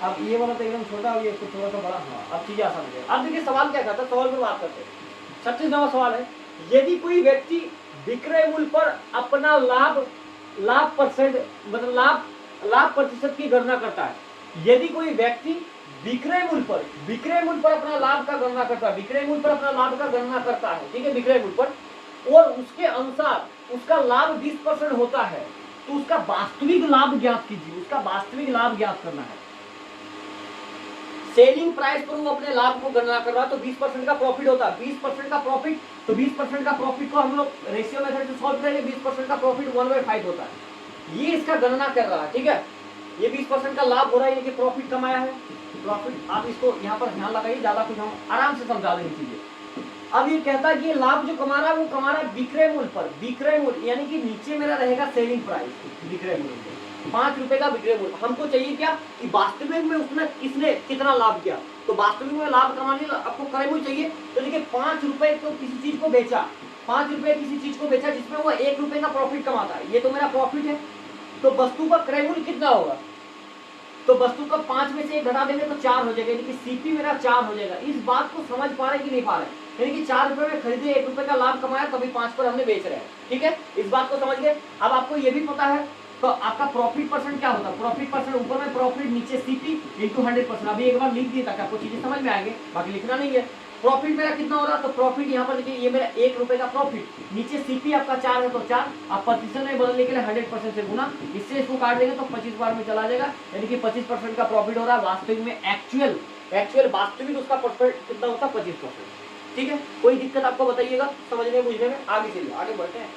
अब ये वाला तो एकदम छोटा हो गया, इसको थोड़ा सा बड़ा, हाँ अब चीजें आसान हो गया। अब देखिए सवाल क्या कहता है, सवाल पर बात करते हैं। 36वां सवाल है, यदि कोई व्यक्ति विक्रय मूल्य पर अपना लाभ परसेंट मतलब लाभ प्रतिशत की गणना करता है, यदि कोई व्यक्ति विक्रय मूल्य पर अपना लाभ का गणना करता है, विक्रय मूल्य पर अपना लाभ का गणना करता है, ठीक है, विक्रय मूल्य पर, और उसके अनुसार उसका लाभ 20% होता है, तो उसका वास्तविक लाभ ज्ञात कीजिए, उसका वास्तविक लाभ ज्ञात करना है। सेलिंग प्राइस पर वो अपने लाभ को गणना कर रहा है, तो 20% का प्रॉफिट होता है। 20% का प्रॉफिट, तो 20% का प्रॉफिट को हम लोग रेशियो मेथड से सॉल्व करेंगे। 20% का प्रॉफिट 1/5 होता है, ये इसका गणना कर रहा है, ठीक है। ये 20% का लाभ हो रहा है, ये कि प्रॉफिट कमाया है, प्रॉफिट। आप इसको यहाँ पर ध्यान लगाइए, ज्यादा कुछ हम आराम से समझा देंगे चीजें। अब ये कहता है कि ये लाभ जो कमा रहा है वो कमा रहा है विक्रय मूल्य पर। विक्रय मूल्य यानी कि नीचे मेरा रहेगा सेलिंग प्राइस, विक्रय मूल्य 5 रुपए का विक्रय मूल्य। हमको चाहिए क्या कि वास्तविक में उसने किसने कितना लाभ किया, तो वास्तविक में लाभ कमाने आपको क्रय मूल्य चाहिए। तो देखिए 5 रुपए तो किसी चीज को बेचा, 5 रुपए किसी चीज को बेचा जिसमें वो 1 रुपए का प्रॉफिट कमाता है, ये तो मेरा प्रॉफिट है। तो वस्तु का क्रय मूल्य कितना होगा, तो वस्तु का 5 में से 1 घटा देंगे तो 4 हो जाएगा, यानी कि सीपी मेरा 4 हो जाएगा। इस बात को समझ पा रहे कि नहीं पा रहे, यानी कि 4 रुपए में खरीदे, 1 रुपए का लाभ कमाया, तभी 5 पर हमने बेच रहे हैं, ठीक है। इस बात को समझ गए। अब आपको ये भी पता है तो आपका प्रॉफिट परसेंट क्या होता है, प्रॉफिट परसेंट ऊपर में प्रॉफिट, नीचे सीपी इंटू 100%। अभी एक बार लिख दिए ताकि आपको चीजें समझ में आएंगे, बाकी लिखना नहीं है। प्रॉफिट मेरा कितना हो रहा है, तो प्रॉफिट यहाँ पर देखिए ये मेरा 1 रुपए का प्रॉफिट, नीचे सीपी आपका 4 है तो 4, आप प्रतिशत में बदलने के लिए 100% से गुना, इससे इसको काट देंगे तो 25 बार में चला जाएगा, यानी कि 25% का प्रॉफिट हो रहा है। वास्तविक में एक्चुअल वास्तविक उसका प्रॉफिट कितना होता है, 25%, ठीक है। कोई दिक्कत आपको बताइएगा समझने बुझने में। आगे चलिए, आगे बढ़ते हैं।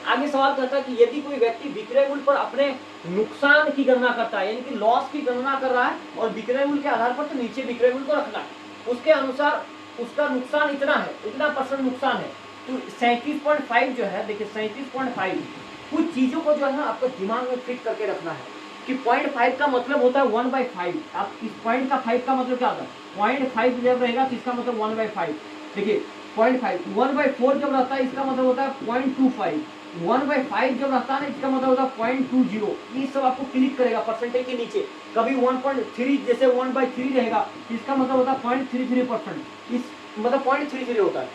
आगे सवाल कहता है कि यदि कोई व्यक्ति विक्रय मूल्य पर अपने नुकसान की गणना करता है, यानी कि लॉस की गणना कर रहा है, और विक्रय मूल्य के आधार पर तो नीचे विक्रय मूल्य को रखना है, उसके अनुसार उसका नुकसान इतना है, इतना परसेंट नुकसान है, तो 37.5 जो है, देखिए 37.5, कुछ चीजों को जो है आपको दिमाग में फिट करके रखना है कि 0.5 का मतलब होता है 1/5। आप इस पॉइंट का 5 का मतलब क्या होता है, 0.5 जब रहेगा तो इसका मतलब 1/5। देखिए 0.5, 1/4 जब रहता है इसका मतलब होता है 0.25, 1/5 जब रहता है ना इसका मतलब होता है 0.20। ये सब आपको क्लिक करेगा परसेंटेज के नीचे। कभी 1.3 जैसे 1/3 रहेगा, इसका मतलब होता है 0.33%, इस मतलब 0.33 होता है।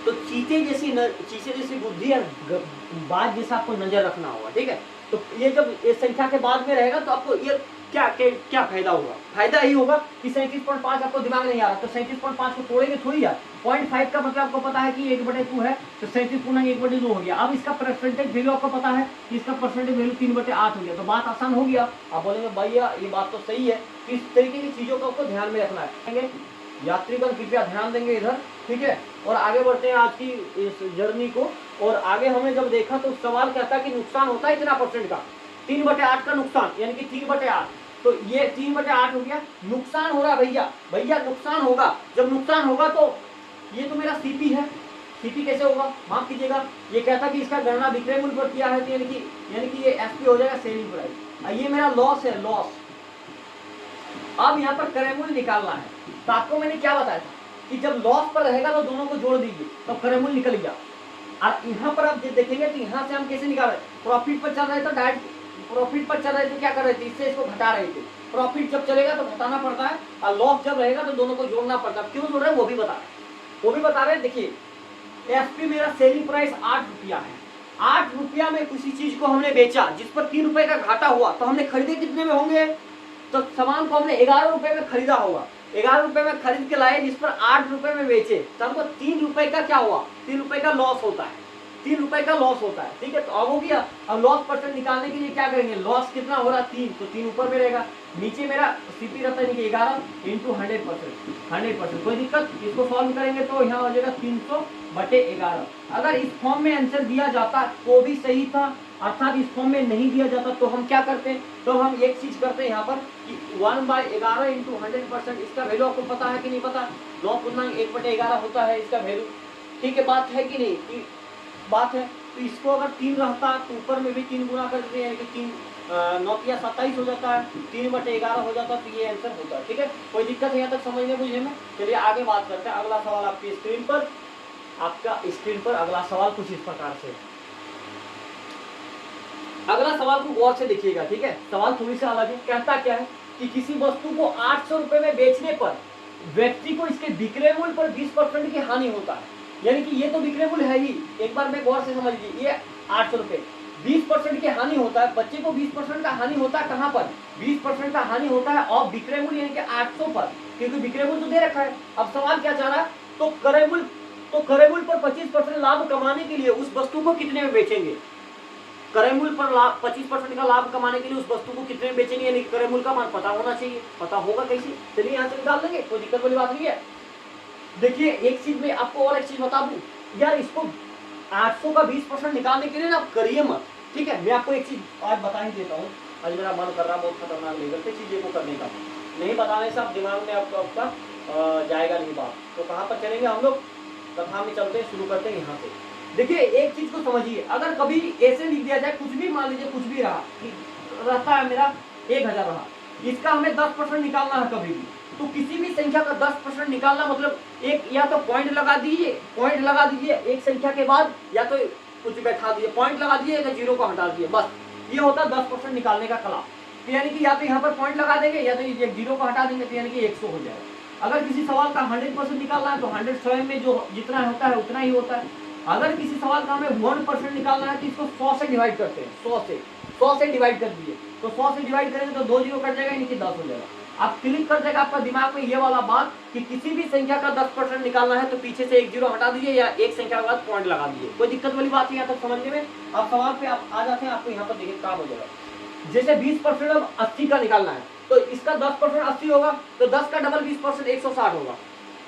तो चीजें जैसी बुद्धि और बात जैसा आपको नजर रखना होगा, ठीक है। तो ये जब इस संख्या के बाद में रहेगा तो आपको ये क्या फायदा होगा, फायदा ही होगा कि 37.5 आपको दिमाग नहीं आ रहा, तो 37.5 को तोड़ेंगे थोड़ी यार। 0.5 का मतलब आपको पता है कि 1/2 है, तो 37.1/2 हो गया। अब इसका परसेंटेज वैल्यू आपको पता है कि इसका परसेंटेज वैल्यू 3/8 हो गया, तो बात आसान हो गया। आप बोलेंगे भैया ये बात तो सही है, तो इस तरीके की चीजों को आपको ध्यान में रखना है। यात्रीगण कृपया ध्यान देंगे इधर, ठीक है। और आगे बढ़ते हैं आज की इस जर्नी को। और आगे हमने जब देखा तो सवाल कहता है कि नुकसान होता है इतना परसेंट का, 3/8 का नुकसान, यानी कि 3/8, तो ये 3/8 हो गया। नुकसान हो रहा भैया नुकसान होगा। जब नुकसान होगा तो ये तो मेरा सीपी है, सीपी कैसे होगा, माफ कीजिएगा, ये कहता कि इसका गणना विक्रय मूल्य पर किया है, तो यानी कि ये एसपी हो जाएगा, सेलिंग प्राइस। ये मेरा लॉस है, लॉस। अब यहाँ पर क्रय मूल्य निकालना है, तो आपको मैंने क्या बताया था कि जब लॉस पर रहेगा तो दोनों को जोड़ दीजिए, तो क्रय मूल्य निकल गया। और यहाँ पर आप देखेंगे तो यहाँ से हम कैसे निकाल रहे, प्रॉफिट पर चल रहे तो डायरेक्ट प्रॉफिट पर चल रहे थे, क्या कर रहे थे, इससे इसको घटा रहे थे। प्रॉफिट जब चलेगा तो घटाना पड़ता है, और लॉस जब रहेगा तो दोनों को जोड़ना पड़ता है। क्यों जोड़ रहे हैं वो भी बता रहे हैं। देखिए एसपी मेरा सेलिंग प्राइस 8 रुपया है, 8 रुपया में किसी चीज को हमने बेचा जिस पर 3 रुपए का घाटा हुआ, तो हमने खरीदे कितने में होंगे, तो सामान को हमने 11 रुपए में खरीदा होगा, 11 रुपए में खरीद के लाए, जिस पर 8 रुपए में बेचे, तो हमको 3 रुपए का क्या हुआ, 3 रुपए का लॉस होता है, 3 रुपए का लॉस होता है, ठीक है। तो अब हो गया। अब लॉस परसेंट निकालने के लिए क्या करेंगे, लॉस कितना हो रहा 3, तो 3 ऊपर में रहेगा, नीचे मेरा सीपी रहता है 11 इंटू 100%, कोई दिक्कत। इसको सॉल्व करेंगे तो यहाँ हो जाएगा 300/11। अगर इस फॉर्म में आंसर दिया जाता तो भी सही था, अर्थात इस फॉर्म में नहीं दिया जाता तो हम क्या करते हैं, तो हम एक चीज करते हैं यहाँ पर कि 1/11 इंटू 100%, इसका वैल्यू आपको पता है कि नहीं पता, 9.1/11 होता है इसका वैल्यू, ठीक है। बात है कि नहीं, बात है। तो इसको अगर 3 रहता तो ऊपर में भी 3 गुना कर देते हैं, कि 3 9 या 27 हो जाता है, 3/11 हो जाता है, तो ये आंसर होता है, ठीक है। कोई दिक्कत है यहाँ तक समझने बुझने में। चलिए आगे बात करते हैं। अगला सवाल आपकी स्क्रीन पर, अगला सवाल कुछ इस प्रकार से। अगला सवाल को गौर से देखिएगा, ठीक है। सवाल थोड़ी सा अलग है। कहता क्या है कि किसी वस्तु को 800 रुपए में बेचने पर व्यक्ति को इसके विक्रय मूल्य पर 20% की हानि होता है, यानी कि ये तो विक्रय मूल्य है ही, एक बार में गौर से समझ लीजिए, ये 800 रुपए, 20% की हानि होता है, बच्चे को 20% का हानि होता है, कहाँ पर 20% का हानि होता है, और विक्रय मूल्य यानी कि 800 पर, क्योंकि विक्रय मूल्य तो दे रखा है। अब सवाल क्या चाह रहा है, तो क्रय मूल्य पर 25% लाभ कमाने के लिए उस वस्तु को कितने में बेचेंगे, क्रय मूल्य पर लाभ 25% का लाभ कमाने के लिए उस वस्तु को कितने में बेचेंगे, यानी क्रय मूल्य का मान पता होना चाहिए। पता होगा कैसे, चलिए यहाँ से निकाल देंगे, कोई दिक्कत वाली बात नहीं है। देखिए एक चीज में आपको और एक चीज बता दूं यार, इसको 800 का 20% निकालने के लिए ना आप करिए मत, ठीक है। मैं आपको एक चीज आज बता ही देता हूँ, आज मेरा मन कर रहा है बहुत खतरनाक लेवल पे चीजें को करने का, नहीं बताने से आप दिमाग में आपका जाएगा नहीं बात। तो कहाँ पर चलेंगे हम लोग, कथा में चलते हैं, शुरू करते हैं यहाँ से। देखिए एक चीज को समझिए, अगर कभी ऐसे लिख दिया जाए, कुछ भी मान लीजिए कुछ भी रहा, रहता है मेरा 1000 रहा, इसका हमें 10% निकालना है कभी भी, तो किसी भी संख्या का 10% निकालना मतलब एक या तो पॉइंट लगा दीजिए एक संख्या के बाद, या तो कुछ बैठा दिए पॉइंट लगा दिए, या जीरो को हटा दिए, बस ये होता है 10% निकालने का कला। तो यानी कि या तो यहाँ पर पॉइंट लगा देंगे, या तो एक जीरो को हटा देंगे, तो यानी कि 100 हो जाएगा। अगर किसी सवाल का 100% निकालना है तो 100 स्वयं में जो जितना होता है उतना ही होता है। अगर किसी सवाल का हमें 1% निकालना है तो इसको 100 से डिवाइड करते हैं, 100 से डिवाइड कर दिए, तो 100 से डिवाइड करेंगे तो 2 जीरो कट जाएगा, यानी कि 10 हो जाएगा। आप क्लिक कर देगा आपका दिमाग में ये वाला बात कि किसी भी संख्या का 10% निकालना है तो पीछे से एक जीरो हटा दीजिए, या एक संख्या के बाद पॉइंट लगा दीजिए। कोई दिक्कत वाली बात यहाँ तक समझने में। आप सवाल पे आप आ जाते हैं, आपको यहाँ पर देखिए काम हो जाएगा। जैसे 20% अब 80 का निकालना है, तो इसका 10% 80 होगा, तो 10 का डबल 20% 160 होगा।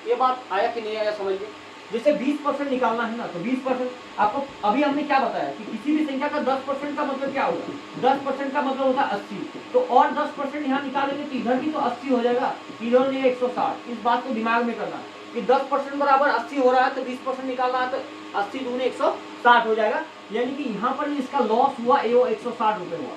ये बात आया कि नहीं आया समझ लीजिए। जैसे 20% निकालना है ना, तो 20% आपको अभी हमने क्या बताया कि किसी भी संख्या का 10% का मतलब क्या होगा, 10% का मतलब होता है 80, तो और 10% यहाँ निकालेंगे तो इधर भी तो 80 हो जाएगा, इधर नहीं 160। इस बात को दिमाग में करना कि 10% बराबर 80 हो रहा है, तो 20% निकालना है तो 80 दूनी 160 हो जाएगा, यानी कि यहाँ पर इसका लॉस हुआ वो 160 रुपये हुआ।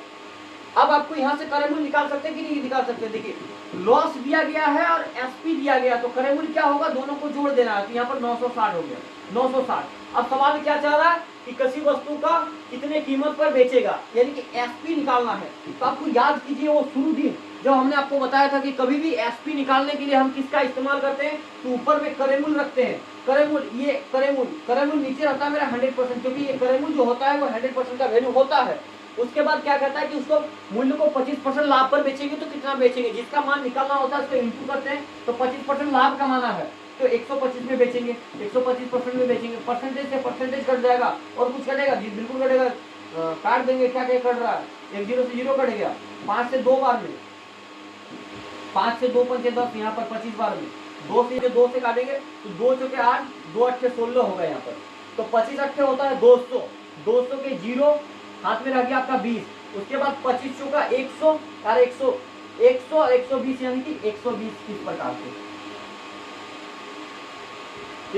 अब आपको यहाँ से क्रय मूल्य निकाल सकते हैं कि नहीं निकाल सकते। देखिए लॉस दिया गया है और एसपी दिया गया, तो क्रय मूल्य क्या होगा, दोनों को जोड़ देना है, तो यहाँ पर 960 हो गया, 960। अब सवाल क्या चाह रहा है कि किसी वस्तु का कितने कीमत पर बेचेगा, यानी कि एसपी निकालना है। तो आपको याद कीजिए वो शुरू दिन जब हमने आपको बताया था कि कभी भी एसपी निकालने के लिए हम किसका इस्तेमाल करते हैं, तो ऊपर में क्रय मूल्य रखते हैं। क्रय मूल्य, ये क्रय मूल्य नीचे रहता है मेरा 100%, क्योंकि ये क्रय मूल्य जो होता है वो 100% का वैल्यू होता है। उसके बाद क्या कहता है कि उसको मूल्य को 25% लाभ पर बेचेंगे, तो कितना बेचेंगे, जिसका मान निकालना होता है उसको इंटू करते हैं, तो 25% लाभ कमाना है तो 125 में बेचेंगे, 125% में बेचेंगे। परसेंटेज से परसेंटेज कट जाएगा और कुछ कटेगा जी, बिल्कुल कटेगा, काट देंगे। क्या क्या कट रहा है, एक जीरो से जीरो कट गया, 5 से 2 बार में, 5 से 2 पंचे 10, यहाँ पर 25 बार में, 2 से काटेंगे तो 2 चौके 8, 2 अट्ठे 16 होगा यहाँ पर, तो 25 अट्ठे होता है 200, 200 के जीरो हाथ में रह गया आपका 20, उसके बाद 25 का 100 और 100 और 120, यानी कि 120 इस प्रकार से।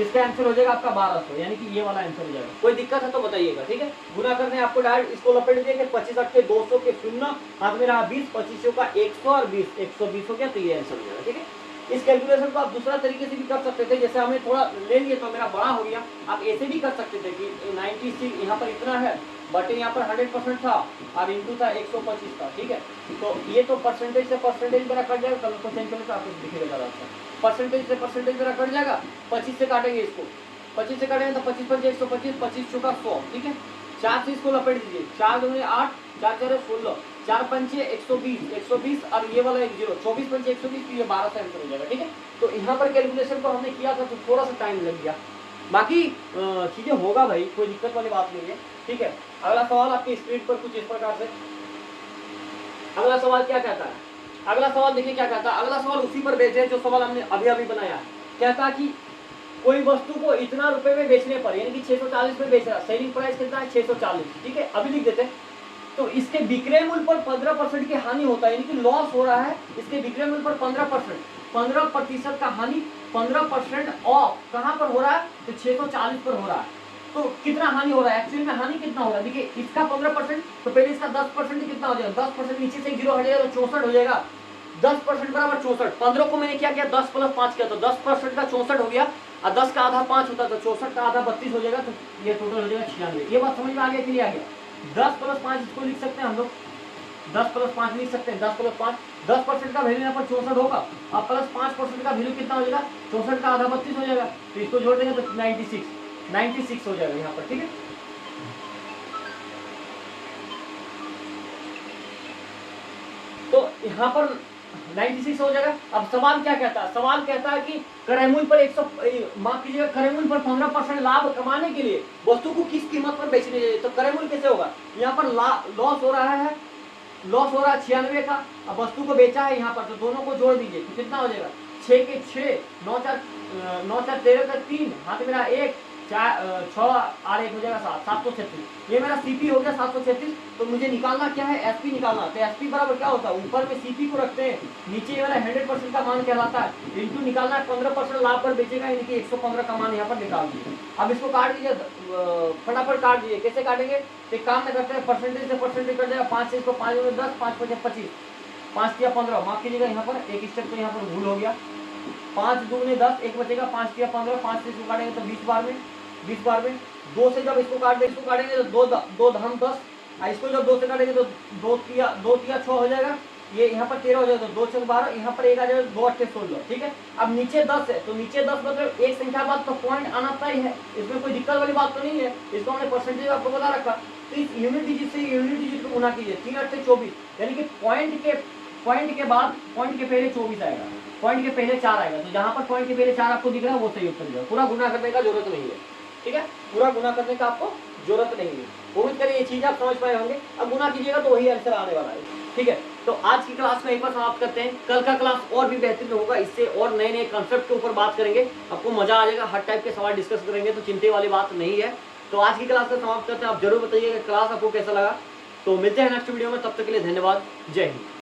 इसका आंसर हो जाएगा आपका 1200, यानी कि ये वाला आंसर हो जाएगा। कोई दिक्कत है तो बताइएगा, ठीक है। गुना करने आपको डायरेक्ट इसको लपेट दिया कि 25 अट्ठे 200 के 0, हाथ में रहा 20, 25 का 100 और 20, 120 हो गया, तो ये आंसर हो जाएगा, ठीक है। इस कैलकुलेशन को आप दूसरा तरीके से भी कर सकते थे, जैसे हमें थोड़ा ले लिए तो मेरा बड़ा हो गया, आप ऐसे भी कर सकते थे कि 96 यहाँ पर इतना है, बट यहाँ पर 100% था और इंटू था 125 का, ठीक है। तो ये तो परसेंटेज से परसेंटेज मेरा कट जाएगा, कल को चेंज करें तो आपको दिखेगा ज़्यादा अच्छा। परसेंटेज से परसेंटेज मेरा कट जाएगा, 25 से काटेंगे इसको, 25 से काटेंगे तो 25 पंचे 125, 25 चौका 100, ठीक है। 4 से इसको लपेट दीजिए, 4 दूनी 8, 4 4 16, 4 पंचे 120, 120 और ये वाला एक जीरो, 24 पंचे 120, तो ये 1200 आंसर हो जाएगा, ठीक है। तो यहाँ पर कैलकुलेशन को हमने किया था तो थोड़ा सा टाइम लग गया, बाकी चीज़ें होगा भाई, कोई दिक्कत वाली बात नहीं है, ठीक है। अगला सवाल आपकी स्क्रीन पर कुछ इस प्रकार से, अगला सवाल क्या कहता है, अगला सवाल देखिए क्या कहता है। अगला सवाल उसी पर बेस्ड है जो सवाल हमने अभी अभी बनाया। कहता है कि कोई वस्तु को इतना रुपए में बेचने पर, यानी कि 640 में बेच रहा है, सेलिंग प्राइस कितना है 640, ठीक है। अभी लिख देते हैं, तो इसके विक्रय मूल्य पर 15% की हानि होता है, यानी कि लॉस हो रहा है। इसके विक्रय मूल्य पर 15% का हानि, 15% ऑफ कहाँ पर हो रहा है, तो 640 पर हो रहा है। तो कितना हानि हो रहा है, एक्चुअली में हानि कितना हो रहा है, देखिए इसका 15%, तो पहले इसका 10% कितना हो जाएगा, 10% नीचे से जीरो हटेगा तो 64 हो जाएगा, 10% बराबर 64। 15 को मैंने क्या किया, 10 + 5 किया, तो 10% का 64 हो गया, और 10 का आधा 5 होता है, तो 64 का आधा 32 हो जाएगा, तो ये टोटल हो जाएगा 96। ये बात समझ में आ गया कि नहीं आ गया। 10 + 5 इसको लिख सकते हैं हम लोग, 10 + 5 लिख सकते हैं, 10 + 5, 10% का वैल्यू यहाँ पर 64 होगा, अब प्लस 5% का वैल्यू कितना हो जाएगा, 64 का आधा 32 हो जाएगा, तो इसको जोड़ देंगे तो 96 हो जाएगा यहाँ पर, ठीक है। तो यहाँ पर 96 हो जाएगा। अब सवाल क्या कहता है, सवाल कहता है कि क्रयमूल्य पर 100 माफ कीजिएगा, क्रयमूल्य पर 15% लाभ कमाने के लिए वस्तु को किस कीमत पर बेचनी चाहिए। तो क्रयमूल्य कैसे होगा, यहाँ पर लॉस हो रहा है, लॉस हो रहा है 96 का, अब वस्तु को बेचा है यहाँ पर, तो दोनों को जोड़ दीजिए तो कितना हो जाएगा, 6 के 6, 9 4 13 का 3, हाथ मेरा 1 4 6 और 1 हो जाएगा 7, 736। ये मेरा सीपी हो गया 736। तो मुझे निकालना क्या है, एसपी निकालना। तो एसपी बराबर क्या होता है, ऊपर में सीपी को रखते हैं, नीचे ये वाला 100% का मान कहलाता है, इंटू निकालना है 15% लाभ पर बेचेगा, यानी कि 115 का मान यहाँ पर निकाल दीजिए। अब इसको काट दीजिए, फटाफट काट दीजिए। कैसे काटेंगे, तो एक काम में करते हैं, परसेंटेज से परसेंटेज कर जाएगा, 5 से इसको 5 में 10, 5 5 25, 5 तिया 15, माफ कीजिएगा यहाँ पर एक स्टेप तो यहाँ पर भूल हो गया, 5 दूने 10, एक बचेगा, 5 तिया 15, 5 से इसको काटेंगे तो 20 बार में, 20 बार में 2 से जब इसको काटेंगे तो 2 धम 10, इसको जब 2 से काटेंगे तो 2 तिया 6 हो जाएगा, ये यहाँ पर 13 हो जाएगा, तो 2 6 12, यहाँ पर 1 आ जाएगा, 2 8 16। ठीक है, अब नीचे 10 है, तो नीचे 10 मतलब एक संख्या बाद तो पॉइंट आना तय है, इसमें कोई दिक्कत वाली बात तो नहीं है, इसको हमने परसेंटेज आपको बता रखा। तो इस यूनिट डिजिट से यूनिट डिजिट को गुना कीजिए, 3 8 से 24, यानी कि पॉइंट के बाद पॉइंट के पहले 24 आएगा, पॉइंट के पहले 4 आएगा, तो जहां पर पॉइंट के पहले 4 आपको दिख रहा है वो सही उत्तर है। पूरा गुना करने का जरूरत नहीं है, ठीक है, पूरा गुना करने का आपको जरूरत नहीं है। उम्मीद करें ये चीज आप समझ पाए होंगे। अब गुना कीजिएगा तो वही आंसर आने वाला है, ठीक है। तो आज की क्लास में एक बार समाप्त करते हैं, कल का क्लास और भी बेहतरीन होगा, इससे और नए नए कंसेप्ट के ऊपर बात करेंगे, आपको मजा आ जाएगा, हर टाइप के सवाल डिस्कस करेंगे, तो चिंता वाली बात नहीं है। तो आज की क्लास का समाप्त करते हैं, आप जरूर बताइएगा क्लास आपको कैसा लगा। तो मिलते हैं नेक्स्ट वीडियो में, तब तक के लिए धन्यवाद, जय हिंद।